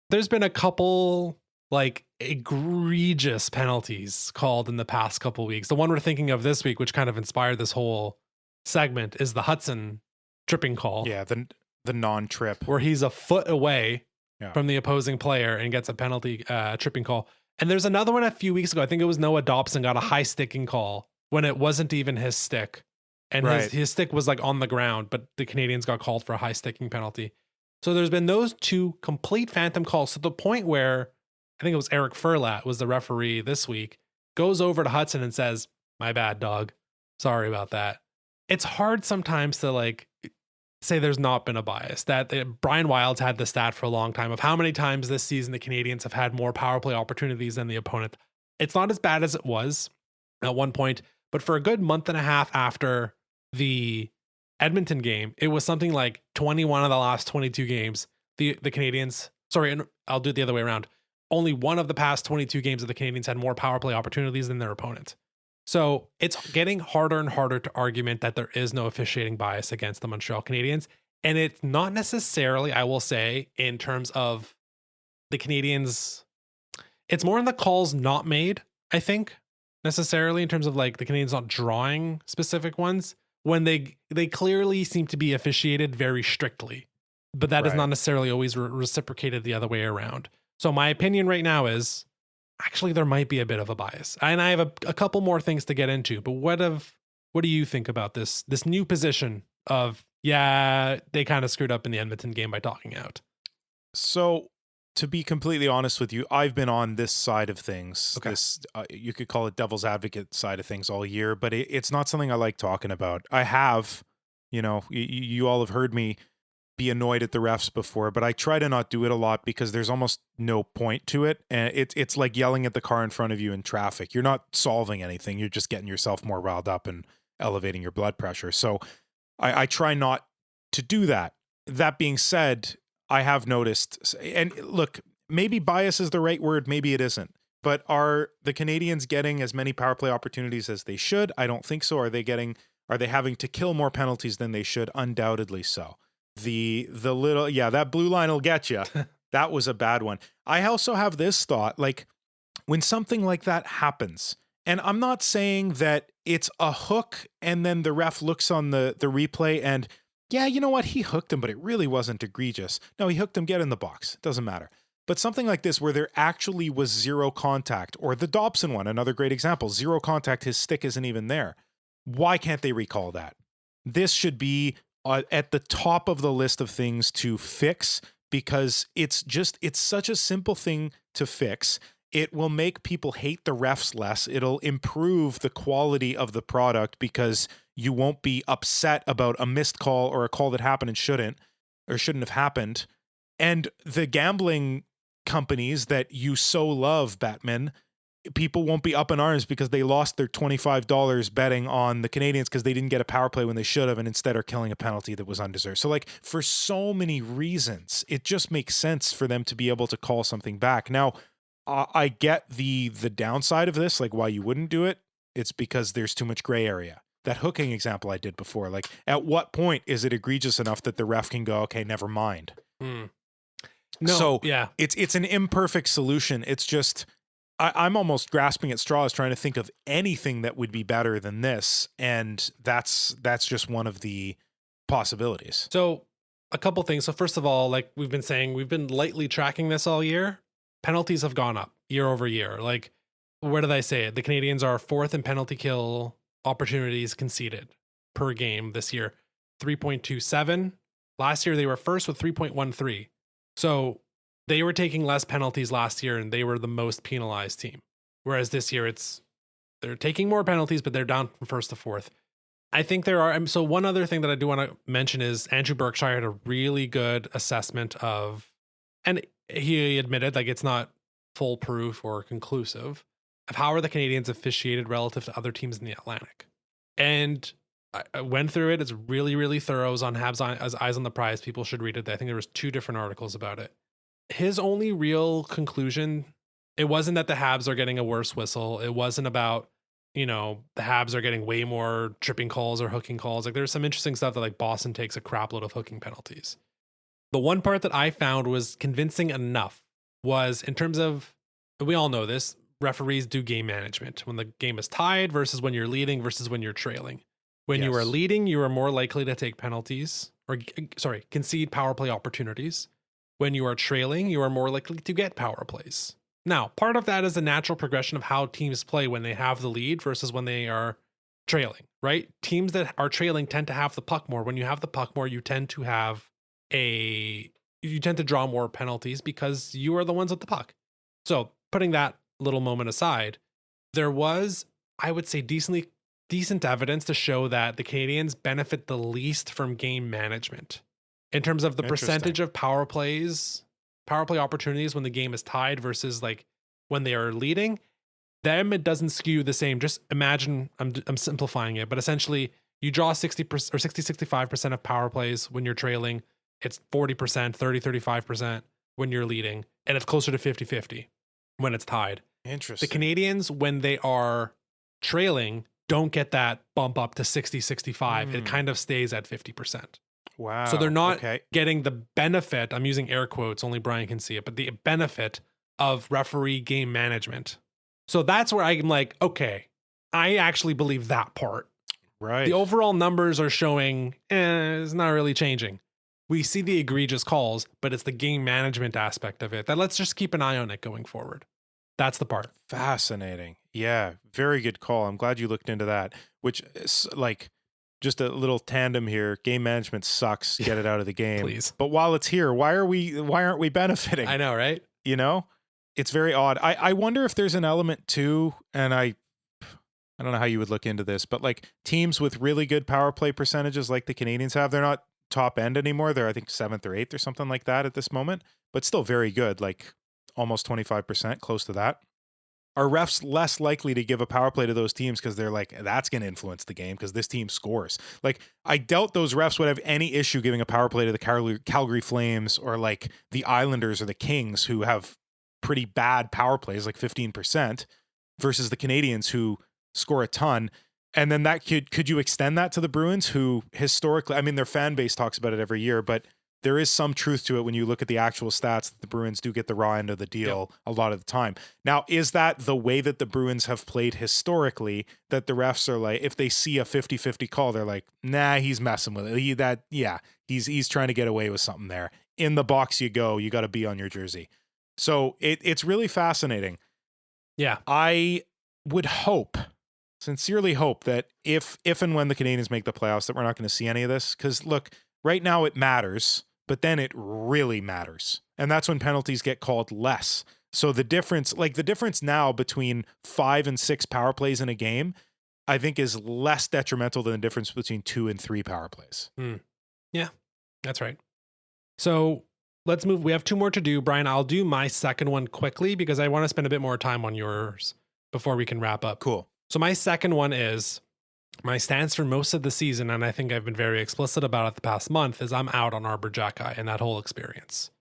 there's been a couple like egregious penalties called in the past couple weeks. The one we're thinking of this week, which kind of inspired this whole segment, is the Hudson tripping call. Yeah, the non-trip. Where he's a foot away from the opposing player and gets a penalty tripping call. And there's another one a few weeks ago. I think it was Noah Dobson got a high sticking call when it wasn't even his stick. And his stick was like on the ground, but the Canadiens got called for a high sticking penalty. So there's been those 2 complete phantom calls to the point where I think it was Eric Furlat was the referee this week, goes over to Hudson and says, "My bad, dog. Sorry about that." It's hard sometimes to like say there's not been a bias. Brian Wild's had the stat for a long time of how many times this season the Canadiens have had more power play opportunities than the opponent. It's not as bad as it was at one point, but for a good month and a half after the Edmonton game, it was something like 21 of the last 22 games. The Canadiens, sorry, I'll do it the other way around. Only one of the past 22 games of the Canadiens had more power play opportunities than their opponent. So it's getting harder and harder to argument that there is no officiating bias against the Montreal Canadiens. And it's not necessarily, I will say, in terms of the Canadiens, it's more in the calls not made, I think, necessarily in terms of like the Canadiens not drawing specific ones when they clearly seem to be officiated very strictly. But that is not necessarily always reciprocated the other way around. So my opinion right now is actually there might be a bit of a bias. And I have a couple more things to get into, but what do you think about this new position of, they kind of screwed up in the Edmonton game by talking out? So to be completely honest with you, I've been on this side of things. Okay. This you could call it devil's advocate side of things all year, but it's not something I like talking about. I have, you all have heard me be annoyed at the refs before, but I try to not do it a lot because there's almost no point to it. And it's like yelling at the car in front of you in traffic. You're not solving anything. You're just getting yourself more riled up and elevating your blood pressure. So I try not to do that. That being said, I have noticed, and look, maybe bias is the right word, maybe it isn't, but are the Canadiens getting as many power play opportunities as they should? I don't think so. Are they having to kill more penalties than they should? Undoubtedly so. The little, that blue line will get you. That was a bad one. I also have this thought, like when something like that happens, and I'm not saying that it's a hook and then the ref looks on the replay and, you know what, he hooked him, but it really wasn't egregious. No, he hooked him, get in the box. It doesn't matter. But something like this, where there actually was zero contact, or the Dobson one, another great example, zero contact, his stick isn't even there. Why can't they recall that? This should be at the top of the list of things to fix, because it's such a simple thing to fix. It will make people hate the refs less. It'll improve the quality of the product because you won't be upset about a missed call or a call that happened and shouldn't have happened. And the gambling companies that you so love, Batman, people won't be up in arms because they lost their $25 betting on the Canadiens because they didn't get a power play when they should have, and instead are killing a penalty that was undeserved. So like, for so many reasons, it just makes sense for them to be able to call something back. Now, I get the downside of this, like why you wouldn't do it. It's because there's too much gray area. That hooking example I did before, like at what point is it egregious enough that the ref can go, okay, never mind? No, so yeah, it's an imperfect solution. It's just I'm almost grasping at straws trying to think of anything that would be better than this, and that's just one of the possibilities. So a couple things. So first of all, like we've been saying, we've been lightly tracking this all year. Penalties have gone up year over year. Like, where did I say it? The Canadiens are fourth in penalty kill opportunities conceded per game this year, 3.27. Last year they were first with 3.13. So they were taking less penalties last year, and they were the most penalized team. Whereas this year they're taking more penalties, but they're down from first to fourth. I think there are. So one other thing that I do want to mention is Andrew Berkshire had a really good assessment of, and he admitted like it's not foolproof or conclusive, of how are the Canadiens officiated relative to other teams in the Atlantic. And I went through it. It's really, really thorough. It was on Habs as Eyes on the Prize. People should read it. I think there was 2 different articles about it. His only real conclusion, it wasn't that the Habs are getting a worse whistle. It wasn't about, the Habs are getting way more tripping calls or hooking calls. Like there's some interesting stuff that like Boston takes a crap load of hooking penalties. The one part that I found was convincing enough was in terms of, we all know this, referees do game management when the game is tied versus when you're leading versus when you're trailing. When you are leading, you are more likely to take penalties concede power play opportunities. When you are trailing, you are more likely to get power plays. Now, part of that is a natural progression of how teams play when they have the lead versus when they are trailing, right? Teams that are trailing tend to have the puck more. When you have the puck more, you tend to draw more penalties because you are the ones with the puck. So putting that little moment aside, there was, I would say, decent evidence to show that the Canadiens benefit the least from game management in terms of the percentage of power play opportunities when the game is tied versus like when they are leading. Them, it doesn't skew the same. Just imagine, I'm simplifying it, but essentially you draw 60% or 65% of power plays when you're trailing. It's 40%, 35% when you're leading, and it's closer to 50-50 when it's tied. Interesting. The Canadiens, when they are trailing, don't get that bump up to 60-65. It kind of stays at 50%. Wow. So they're not getting the benefit, I'm using air quotes, only Brian can see it, but the benefit of referee game management. So that's where I'm like, okay, I actually believe that part. Right. The overall numbers are showing, it's not really changing. We see the egregious calls, but it's the game management aspect of it that let's just keep an eye on it going forward. That's the part. Fascinating. Yeah, very good call. I'm glad you looked into that, which is like just a little tandem here. Game management sucks. Get it out of the game. Please. But while it's here, why aren't we benefiting? I know, right? It's very odd. I wonder if there's an element too, and I don't know how you would look into this, but like teams with really good power play percentages like the Canadiens have, they're not top end anymore. They're I think 7th or 8th or something like that at this moment, but still very good, like almost 25%, close to that. Are refs less likely to give a power play to those teams because they're like, that's going to influence the game because this team scores? Like, I doubt those refs would have any issue giving a power play to the Calgary Flames or like the Islanders or the Kings, who have pretty bad power plays, like 15%, versus the Canadiens, who score a ton. And then that could you extend that to the Bruins, who historically, I mean, their fan base talks about it every year, but there is some truth to it when you look at the actual stats that the Bruins do get the raw end of the deal a lot of the time. Now, is that the way that the Bruins have played historically, that the refs are like, if they see a 50-50 call, they're like, nah, he's messing with it. He's trying to get away with something there. In the box you go, you got to be on your jersey. So it's really fascinating. Yeah. I would sincerely hope that if and when the Canadiens make the playoffs, that we're not going to see any of this. Because look, right now it matters, but then it really matters. And that's when penalties get called less. So the difference now between 5 and 6 power plays in a game, I think is less detrimental than the difference between 2 and 3 power plays. Yeah, that's right. So let's move. We have 2 more to do. Brian, I'll do my second one quickly because I want to spend a bit more time on yours before we can wrap up. Cool. So my second one is my stance for most of the season, and I think I've been very explicit about it the past month, is I'm out on Arbor Jacki and that whole experience.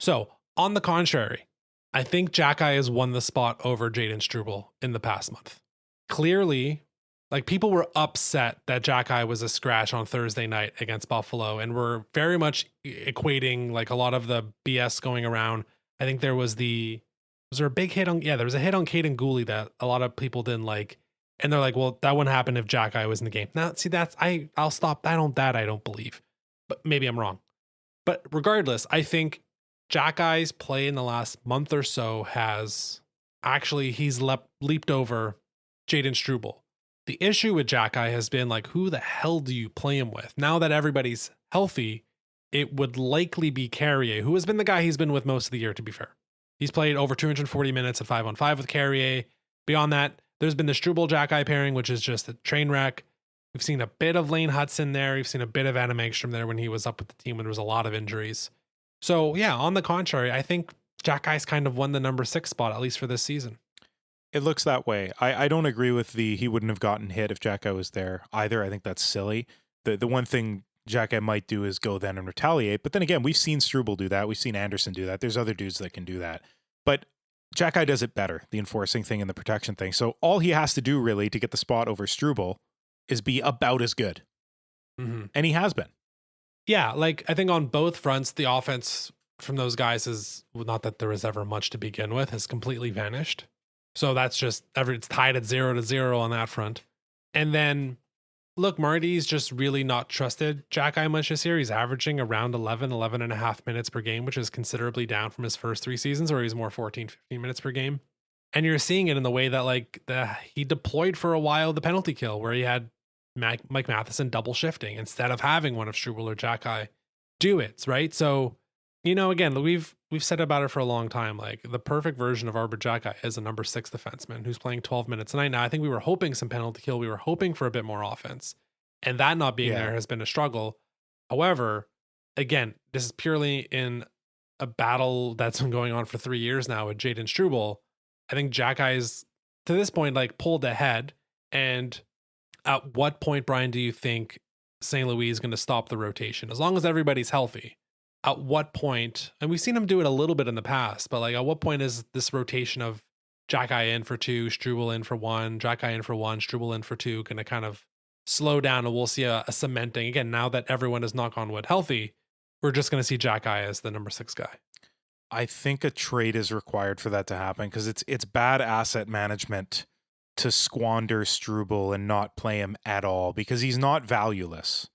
So on the contrary, I think Jacki has won the spot over Jaden Struble in the past month. Clearly, like, people were upset that Jacki was a scratch on Thursday night against Buffalo, and were very much equating like a lot of the BS going around. I think there was there a big hit on, there was a hit on Caden Gooley that a lot of people didn't like. And they're like, well, that wouldn't happen if Jacki was in the game. Now, see, I'll stop. I don't believe, but maybe I'm wrong. But regardless, I think Jacki's play in the last month or so he's leaped over Jaden Struble. The issue with Jacki has been like, who the hell do you play him with? Now that everybody's healthy, it would likely be Carrier, who has been the guy he's been with most of the year, to be fair. He's played over 240 minutes at 5-on-5 with Carrier. Beyond that, there's been the Struble-Jacki pairing, which is just a train wreck. We've seen a bit of Lane Hudson there. We've seen a bit of Adam Engstrom there when he was up with the team when there was a lot of injuries. So, yeah, on the contrary, I think Jacki's kind of won the number 6 spot, at least for this season. It looks that way. I don't agree with he wouldn't have gotten hit if Jacki was there either. I think that's silly. The one thing Jacki might do is go then and retaliate. But then again, we've seen Struble do that. We've seen Anderson do that. There's other dudes that can do that. But Jacki does it better, the enforcing thing and the protection thing. So all he has to do really to get the spot over Struble is be about as good. Mm-hmm. And he has been. Yeah, like I think on both fronts, the offense from those guys is, not that there was ever much to begin with, has completely vanished. So that's just, it's tied at 0-0 on that front. And then, look, Marty's just really not trusted Jacki much this year. He's averaging around 11 and a half minutes per game, which is considerably down from his first 3 seasons where he was more 14, 15 minutes per game. And you're seeing it in the way that he deployed for a while the penalty kill, where he had Mike Matheson double shifting instead of having one of Struble or Jacki do it, right? So, again, we've said about it for a long time. Like, the perfect version of Arbor Jacki is a number 6 defenseman who's playing 12 minutes a night. Now, I think we were hoping some penalty kill. We were hoping for a bit more offense. And that not being there has been a struggle. However, again, this is purely in a battle that's been going on for 3 years now with Jaden Struble. I think Jacki's, to this point, like, pulled ahead. And at what point, Brian, do you think St. Louis is going to stop the rotation? As long as everybody's healthy. At what point, and we've seen him do it a little bit in the past, but like, at what point is this rotation of Jacki in for 2, Struble in for 1, Jacki in for 1, Struble in for 2 going to kind of slow down, and we'll see a cementing? Again, now that everyone is, knock on wood, healthy, we're just going to see Jacki as the number 6 guy. I think a trade is required for that to happen, because it's bad asset management to squander Struble and not play him at all, because he's not valueless.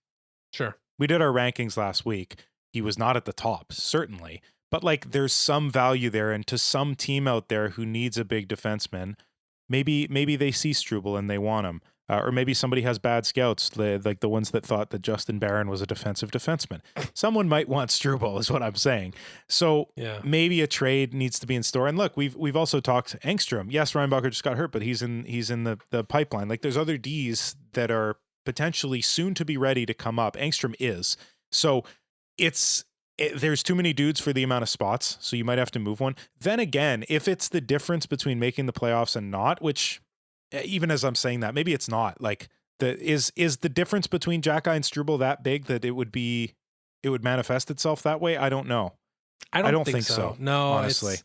Sure. We did our rankings last week. He was not at the top, certainly, but like, there's some value there. And to some team out there who needs a big defenseman, maybe they see Struble and they want him. Or maybe somebody has bad scouts, like the ones that thought that Justin Barron was a defensive defenseman. Someone might want Struble, is what I'm saying. So maybe a trade needs to be in store. And look, we've also talked Engstrom. Yes, Reinbacher just got hurt, but he's in the pipeline. Like, there's other Ds that are potentially soon to be ready to come up. Engstrom is. So there's too many dudes for the amount of spots, so you might have to move one. Then again, if it's the difference between making the playoffs and not, which even as I'm saying that, maybe it's not, like, is the difference between Jacki and Struble that big that it would manifest itself that way? I don't know. I don't think so. No, honestly,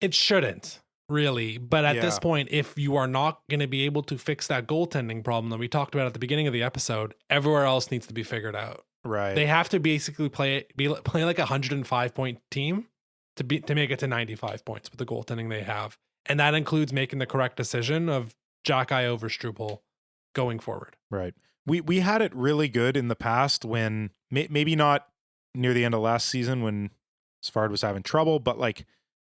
it shouldn't really. But at this point, if you are not going to be able to fix that goaltending problem that we talked about at the beginning of the episode, everywhere else needs to be figured out. Right. They have to basically play like a 105-point team to make it to 95 points with the goaltending they have. And that includes making the correct decision of Jacki over Struble going forward. Right. We had it really good in the past when, maybe not near the end of last season when Svard was having trouble, but like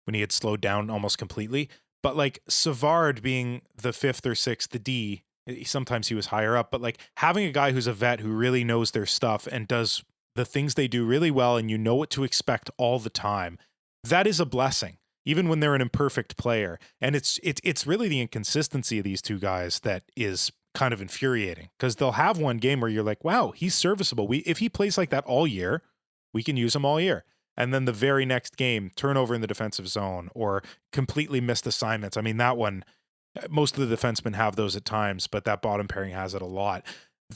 when he had slowed down almost completely. But like Savard being the 5th or 6th D, sometimes he was higher up, but like having a guy who's a vet who really knows their stuff and does the things they do really well, and you know what to expect all the time, that is a blessing, even when they're an imperfect player. And it's really the inconsistency of these two guys that is kind of infuriating, because they'll have one game where you're like, wow, he's serviceable. If he plays like that all year, we can use him all year. And then the very next game, turnover in the defensive zone or completely missed assignments. I mean, that one, most of the defensemen have those at times, but that bottom pairing has it a lot.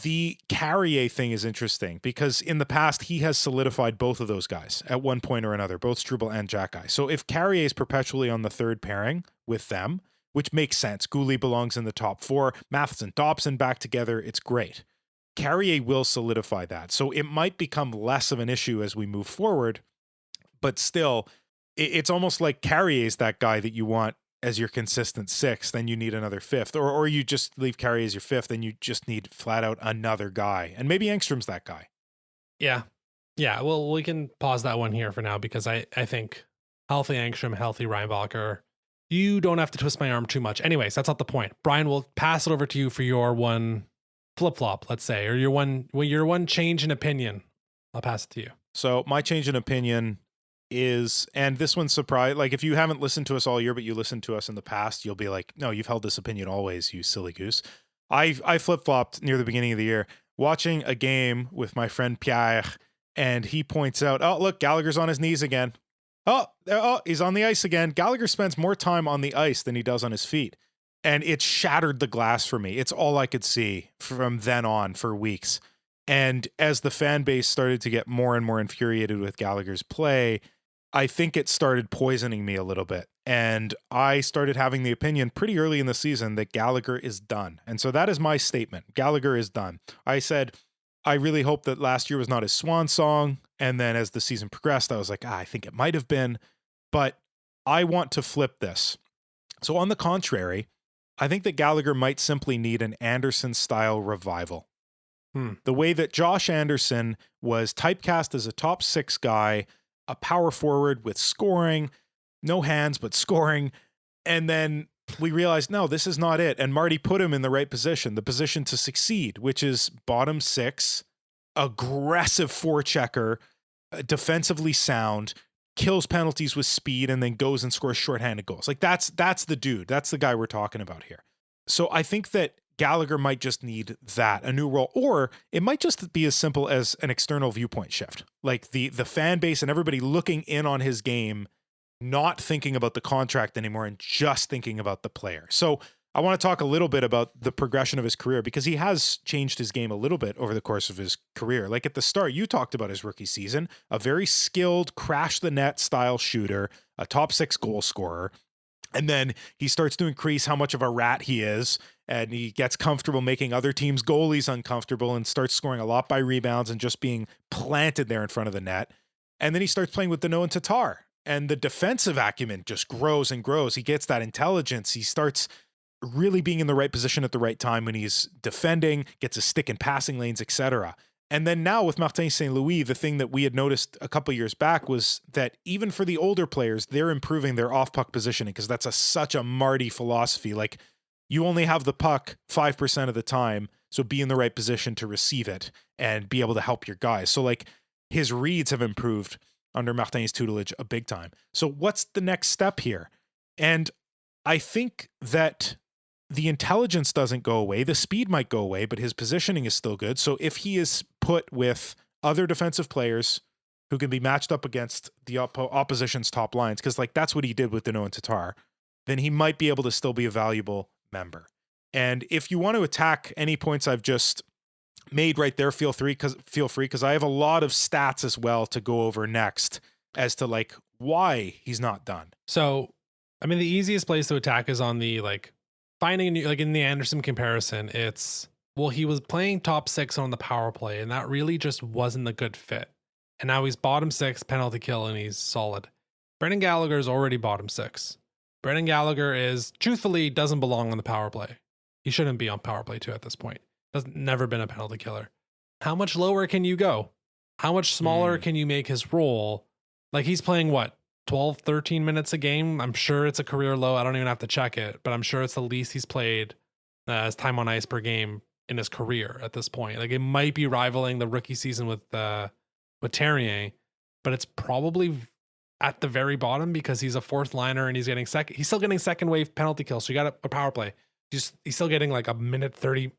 The Carrier thing is interesting because in the past, he has solidified both of those guys at one point or another, both Struble and Xhekaj. So if Carrier is perpetually on the third pairing with them, which makes sense, Goulet belongs in the top 4, Matheson, Dobson back together, it's great. Carrier will solidify that. So it might become less of an issue as we move forward, but still, it's almost like Carrier's that guy that you want as your consistent 6th, then you need another 5th, or you just leave Carrier as your 5th, and you just need flat out another guy. And maybe Engstrom's that guy. Yeah. Well, we can pause that one here for now because I think healthy Engstrom, healthy Reinbacher, you don't have to twist my arm too much. Anyways, that's not the point. Brian, we'll pass it over to you for your one flip-flop, let's say, or your one change in opinion. I'll pass it to you. So my change in opinion is, and this one's surprise, like if you haven't listened to us all year, but you listened to us in the past, you'll be like, no, you've held this opinion always, you silly goose. I flip-flopped near the beginning of the year, watching a game with my friend Pierre, and he points out, oh, look, Gallagher's on his knees again. Oh, he's on the ice again. Gallagher spends more time on the ice than he does on his feet. And it shattered the glass for me. It's all I could see from then on for weeks. And as the fan base started to get more and more infuriated with Gallagher's play, I think it started poisoning me a little bit. And I started having the opinion pretty early in the season that Gallagher is done. And so that is my statement. Gallagher is done. I said, I really hope that last year was not his swan song. And then as the season progressed, I was like, I think it might have been. But I want to flip this. So on the contrary, I think that Gallagher might simply need an Anderson-style revival. The way that Josh Anderson was typecast as a top 6 guy, a power forward with scoring, no hands, but scoring. And then we realized, no, this is not it. And Marty put him in the right position, the position to succeed, which is bottom 6, aggressive forechecker, defensively sound, kills penalties with speed, and then goes and scores shorthanded goals. Like that's the dude. That's the guy we're talking about here. So I think that Gallagher might just need that, a new role, or it might just be as simple as an external viewpoint shift. Like the fan base and everybody looking in on his game, not thinking about the contract anymore and just thinking about the player. So I want to talk a little bit about the progression of his career, because he has changed his game a little bit over the course of his career. Like at the start, you talked about his rookie season, a very skilled crash the net style shooter, a top 6 goal scorer. And then he starts to increase how much of a rat he is, and he gets comfortable making other teams' goalies uncomfortable and starts scoring a lot by rebounds and just being planted there in front of the net. And then he starts playing with Danault and Tatar, and the defensive acumen just grows and grows. He gets that intelligence. He starts really being in the right position at the right time when he's defending, gets a stick in passing lanes, etc. And then now with Martin St. Louis, the thing that we had noticed a couple years back was that even for the older players, they're improving their off-puck positioning, because that's such a Marty philosophy. Like, you only have the puck 5% of the time, so be in the right position to receive it and be able to help your guys. So like his reads have improved under Martin's tutelage a big time. So what's the next step here? And I think that the intelligence doesn't go away. The speed might go away, but his positioning is still good. So if he is put with other defensive players who can be matched up against the opposition's top lines, because like that's what he did with Danault and Tatar, then he might be able to still be a valuable member. And if you want to attack any points I've just made right there, feel free, because I have a lot of stats as well to go over next as to like why he's not done. So, I mean, the easiest place to attack is on the like finding a new, like in the Anderson comparison, it's, well, he was playing top 6 on the power play, and that really just wasn't a good fit. And now he's bottom 6 penalty kill, and he's solid. Brendan Gallagher is already bottom 6. Brendan Gallagher is, truthfully, doesn't belong on the power play. He shouldn't be on power play 2 at this point. Never been a penalty killer. How much lower can you go? How much smaller can you make his role? Like, he's playing what? 12, 13 minutes a game. I'm sure it's a career low. I don't even have to check it, but I'm sure it's the least he's played as time on ice per game in his career at this point. Like, it might be rivaling the rookie season with Terrier, but it's probably at the very bottom because he's a fourth liner and he's still getting second wave penalty kill. So you got a power play. He's still getting like a minute 30,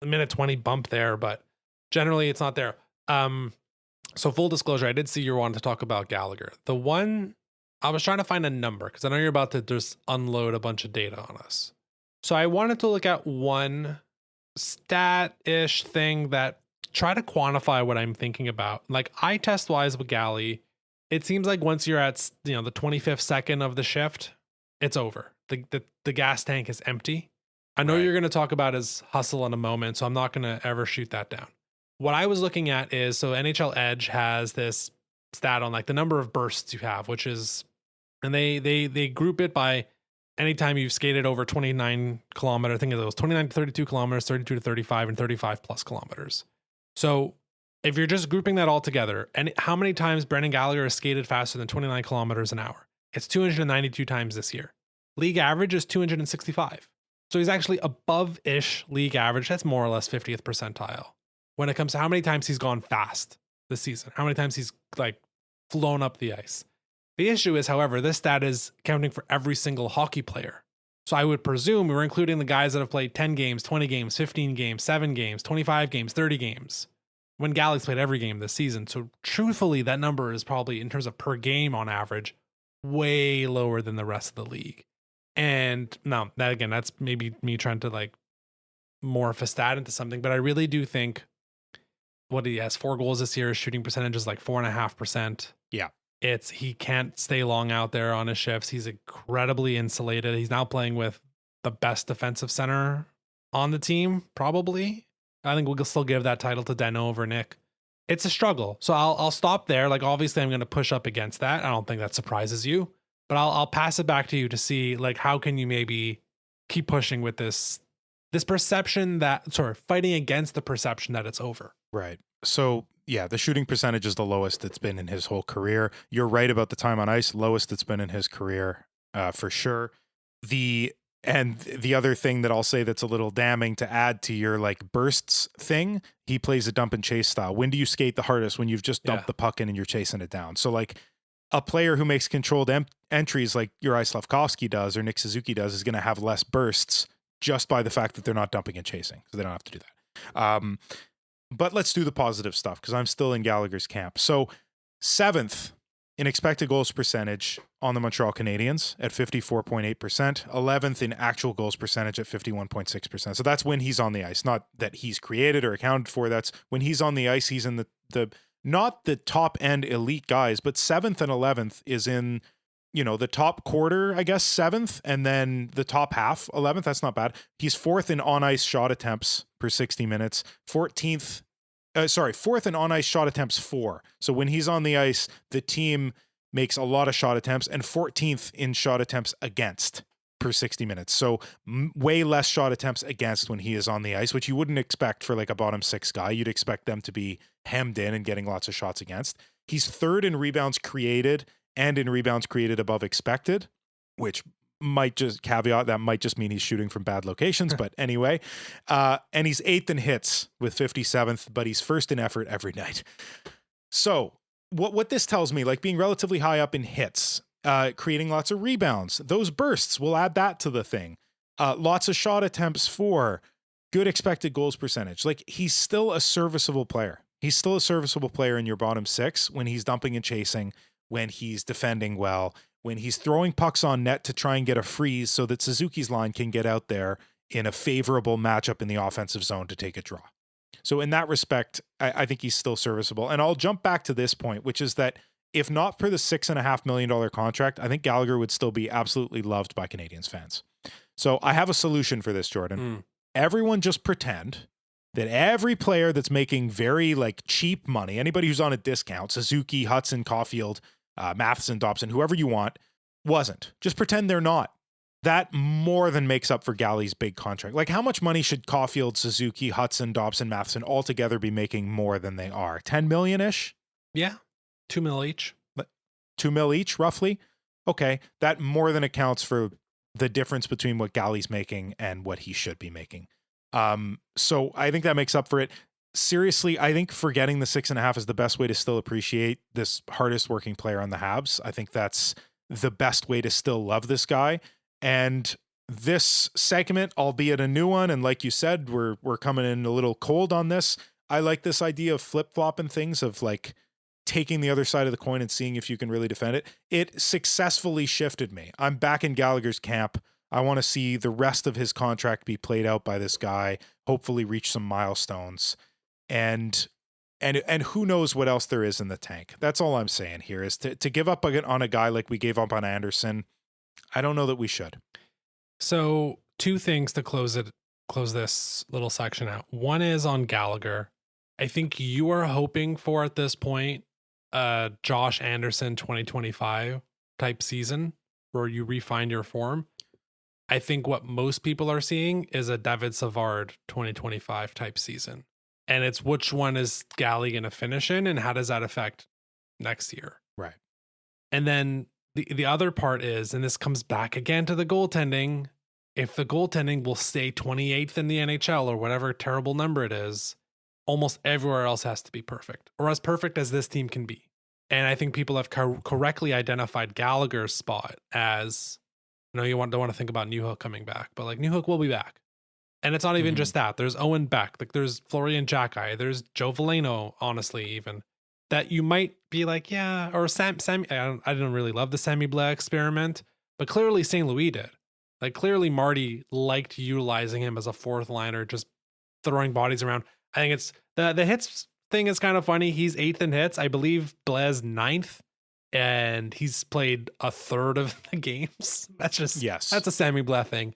a minute 20 bump there, but generally it's not there. So full disclosure, I did see you wanted to talk about Gallagher. The one, I was trying to find a number because I know you're about to just unload a bunch of data on us. So I wanted to look at one stat-ish thing that try to quantify what I'm thinking about. Like, eye test wise with Gally, it seems like once you're at, the 25th second of the shift, it's over. The gas tank is empty. I know you're going to talk about his hustle in a moment, so I'm not going to ever shoot that down. What I was looking at is, so NHL Edge has this stat on like the number of bursts you have, which is, and they group it by anytime you've skated over 29 kilometers. I think it was 29 to 32 kilometers, 32 to 35, and 35 plus kilometers. So if you're just grouping that all together, and how many times Brendan Gallagher has skated faster than 29 kilometers an hour? It's 292 times this year. League average is 265. So he's actually above-ish league average. That's more or less 50th percentile when it comes to how many times he's gone fast this season, how many times he's like flown up the ice. The issue is, however, this stat is counting for every single hockey player. So I would presume we're including the guys that have played 10 games, 20 games, 15 games, 7 games, 25 games, 30 games, when Gallagher's played every game this season. So truthfully, that number is probably, in terms of per game on average, way lower than the rest of the league. And no, that again, that's maybe me trying to like morph a stat into something, but I really do think what he has 4 goals this year, his shooting percentage is like 4.5%. Yeah. He can't stay long out there on his shifts. He's incredibly insulated. He's now playing with the best defensive center on the team, probably. I think we'll still give that title to Dano over Nick. It's a struggle. So I'll stop there. Like, obviously I'm going to push up against that. I don't think that surprises you, but I'll pass it back to you to see like, how can you maybe keep pushing with this perception that, fighting against the perception that it's over. Right. So yeah, the shooting percentage is the lowest it's been in his whole career. You're right about the time on ice, lowest it's been in his career, for sure. The other thing that I'll say that's a little damning to add to your like bursts thing, he plays a dump and chase style. When do you skate the hardest? When you've just dumped the puck in and you're chasing it down. So like a player who makes controlled entries like Juraj Slafkovsky does or Nick Suzuki does is going to have less bursts just by the fact that they're not dumping and chasing. So they don't have to do that. But let's do the positive stuff because I'm still in Gallagher's camp. So 7th in expected goals percentage on the Montreal Canadiens at 54.8%, 11th in actual goals percentage at 51.6%. So that's when he's on the ice, not that he's created or accounted for. That's when he's on the ice. He's in the not the top end elite guys, but 7th and 11th is in, the top quarter, I guess 7th, and then the top half 11th. That's not bad. He's 4th in on ice shot attempts per 60 minutes, 4th in on ice shot attempts 4. So when he's on the ice, the team makes a lot of shot attempts, and 14th in shot attempts against per 60 minutes. So way less shot attempts against when he is on the ice, which you wouldn't expect for like a bottom 6 guy. You'd expect them to be hemmed in and getting lots of shots against. He's 3rd in rebounds created and in rebounds created above expected, which might just caveat that might just mean he's shooting from bad locations, but anyway. And he's 8th in hits with 57th, but he's 1st in effort every night. So what this tells me, like being relatively high up in hits, creating lots of rebounds, those bursts, we'll add that to the thing. Lots of shot attempts 4, good expected goals percentage. Like he's still a serviceable player. He's still a serviceable player in your bottom 6 when he's dumping and chasing, when he's defending well, when he's throwing pucks on net to try and get a freeze so that Suzuki's line can get out there in a favorable matchup in the offensive zone to take a draw. So in that respect, I think he's still serviceable. And I'll jump back to this point, which is that if not for the $6.5 million contract, I think Gallagher would still be absolutely loved by Canadiens fans. So I have a solution for this, Jordan. Everyone just pretend that every player that's making very like cheap money, anybody who's on a discount, Suzuki, Hudson, Caulfield, Matheson, Dobson, whoever you want, wasn't. Just pretend they're not. That more than makes up for Galley's big contract. Like how much money should Caulfield, Suzuki, Hudson, Dobson, Matheson all together be making more than they are? 10 million-ish? Yeah. 2 mil each. 2 mil each, roughly. Okay, that more than accounts for the difference between what Galley's making and what he should be making. So I think that makes up for it. Seriously, I think forgetting the 6.5 is the best way to still appreciate this hardest working player on the Habs. I think that's the best way to still love this guy. And this segment, albeit a new one, and like you said, we're coming in a little cold on this. I like this idea of flip-flopping things, of like taking the other side of the coin and seeing if you can really defend it. It successfully shifted me. I'm back in Gallagher's camp. I want to see the rest of his contract be played out by this guy, hopefully reach some milestones. And who knows what else there is in the tank. That's all I'm saying here, is to give up on a guy like we gave up on Anderson. I don't know that we should. So 2 things to close this little section out. One is on Gallagher. I think you are hoping for, at this point, Josh Anderson 2025 type season where you refine your form. I think what most people are seeing is a David Savard 2025 type season. And it's which one is Galley going to finish in, and how does that affect next year? Right. And then the other part is, and this comes back again to the goaltending, if the goaltending will stay 28th in the NHL or whatever terrible number it is, almost everywhere else has to be perfect, or as perfect as this team can be. And I think people have correctly identified Gallagher's spot as, I know you don't want to think about Newhook coming back, but like Newhook will be back. And it's not even just that. There's Owen Beck, like there's Florian Jacki, there's Joe Veleno, honestly, even, that you might be like, yeah, or Sammy. I didn't really love the Sammy Blais experiment, but clearly St. Louis did. Like clearly Marty liked utilizing him as a 4th liner, just throwing bodies around. I think it's the hits thing is kind of funny. He's 8th in hits. I believe Blais 9th, and he's played a third of the games. That's a Sammy Blais thing.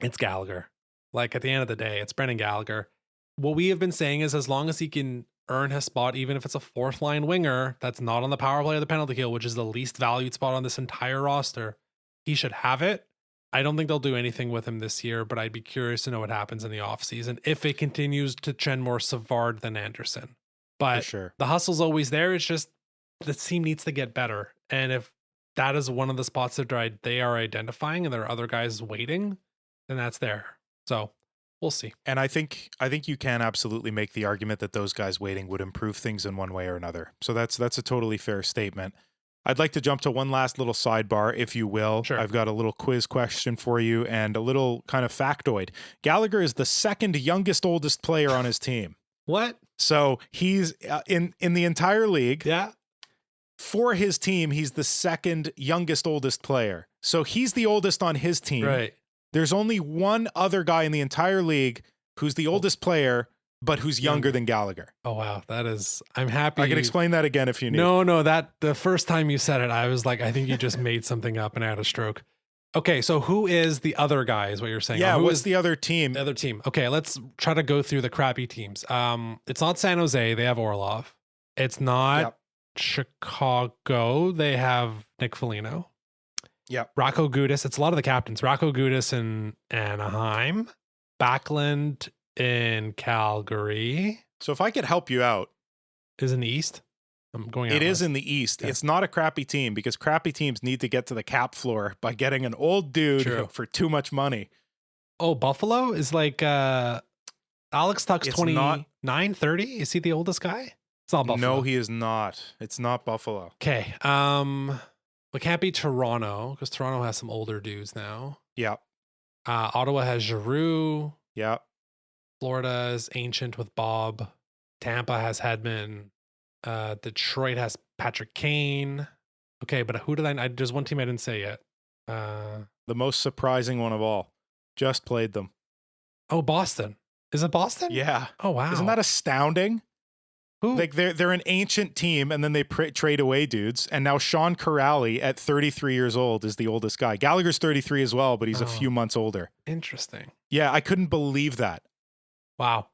It's Gallagher. Like at the end of the day, it's Brendan Gallagher. What we have been saying is, as long as he can earn his spot, even if it's a 4th line winger that's not on the power play or the penalty kill, which is the least valued spot on this entire roster, he should have it. I don't think they'll do anything with him this year, but I'd be curious to know what happens in the offseason if it continues to trend more Savard than Anderson. But sure, the hustle's always there. It's just the team needs to get better. And if that is one of the spots that they are identifying and there are other guys waiting, then that's there. So we'll see. And I think you can absolutely make the argument that those guys waiting would improve things in one way or another. So that's a totally fair statement. I'd like to jump to one last little sidebar, if you will. Sure. I've got a little quiz question for you and a little kind of factoid. Gallagher is the 2nd youngest oldest player on his team. What? So he's in the entire league. Yeah. For his team, he's the 2nd youngest oldest player. So he's the oldest on his team. Right. There's only one other guy in the entire league who's the oldest player, but who's younger than Gallagher. Oh, wow. I'm happy. I can explain that again if you need. No, that the first time you said it, I was like, I think you just made something up and I had a stroke. Okay, so who is the other guy is what you're saying? Yeah, who what's is the other team? The other team. Okay, let's try to go through the crappy teams. It's not San Jose. They have Orlov. It's not Chicago. They have Nick Foligno. Yeah. Rocco Gudis. It's a lot of the captains. Rocco Gudis in Anaheim. Backlund in Calgary. So if I could help you out. Is in the East? I'm going out. It is in the East. Okay. It's not a crappy team because crappy teams need to get to the cap floor by getting an old dude for too much money. Oh, Buffalo is like Alex Tuck's 29, 30. Is he the oldest guy? It's not Buffalo. No, he is not. It's not Buffalo. Okay. It can't be Toronto because Toronto has some older dudes now. Yeah. Ottawa has Giroux. Yeah. Florida is ancient with Bob. Tampa has Hedman. Detroit has Patrick Kane. Okay, but who did there's one team I didn't say yet. The most surprising one of all. Just played them. Oh, Boston. Is it Boston? Yeah. Oh, wow. Isn't that astounding? Who? Like they're an ancient team, and then they trade away dudes. And now Sean Corrali at 33 years old is the oldest guy. Gallagher's 33 as well, but he's a few months older. Interesting. Yeah, I couldn't believe that. Wow.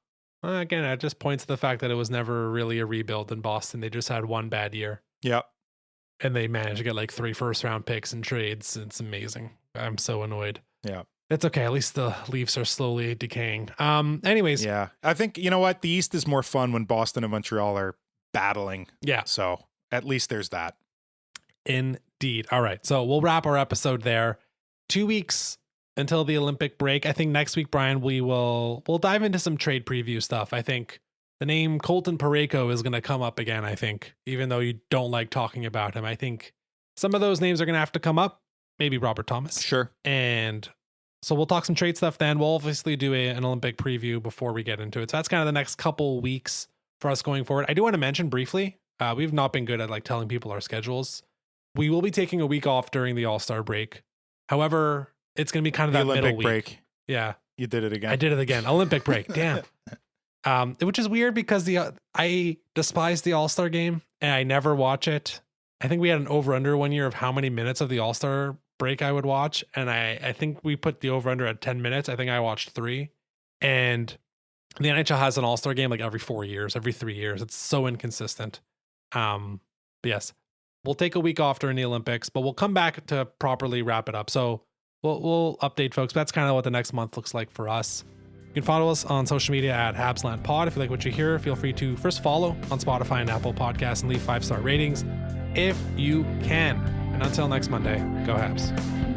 Again, it just points to the fact that it was never really a rebuild in Boston. They just had one bad year. Yeah. And they managed to get like 3 first-round picks and trades. It's amazing. I'm so annoyed. Yeah. It's okay. At least the Leafs are slowly decaying. Anyways. Yeah. I think, you know what? The East is more fun when Boston and Montreal are battling. Yeah. So at least there's that. Indeed. Indeed. All right. So we'll wrap our episode there. 2 weeks until the Olympic break. I think next week, Brian, we'll dive into some trade preview stuff. I think the name Colton Parayko is going to come up again, I think, even though you don't like talking about him. I think some of those names are going to have to come up. Maybe Robert Thomas. Sure. And so we'll talk some trade stuff then. We'll obviously do an Olympic preview before we get into it. So that's kind of the next couple weeks for us going forward. I do want to mention briefly, we've not been good at like telling people our schedules. We will be taking a week off during the All-Star break. However, it's going to be kind of The that Olympic middle week. break. Yeah. You did it again. I did it again. Olympic break. Damn. Which is weird because I despise the All-Star game and I never watch it. I think we had an over-under one year of how many minutes of the All-Star break I would watch. And I think we put the over-under at 10 minutes. I think I watched 3. And the NHL has an All-Star game like every 4 years, every 3 years. It's so inconsistent. But yes, we'll take a week off during the Olympics, but we'll come back to properly wrap it up. So we'll update folks. That's kind of what the next month looks like for us. You can follow us on social media at HabslandPod. If you like what you hear, feel free to first follow on Spotify and Apple Podcasts and leave 5-star ratings if you can. And until next Monday, go Habs.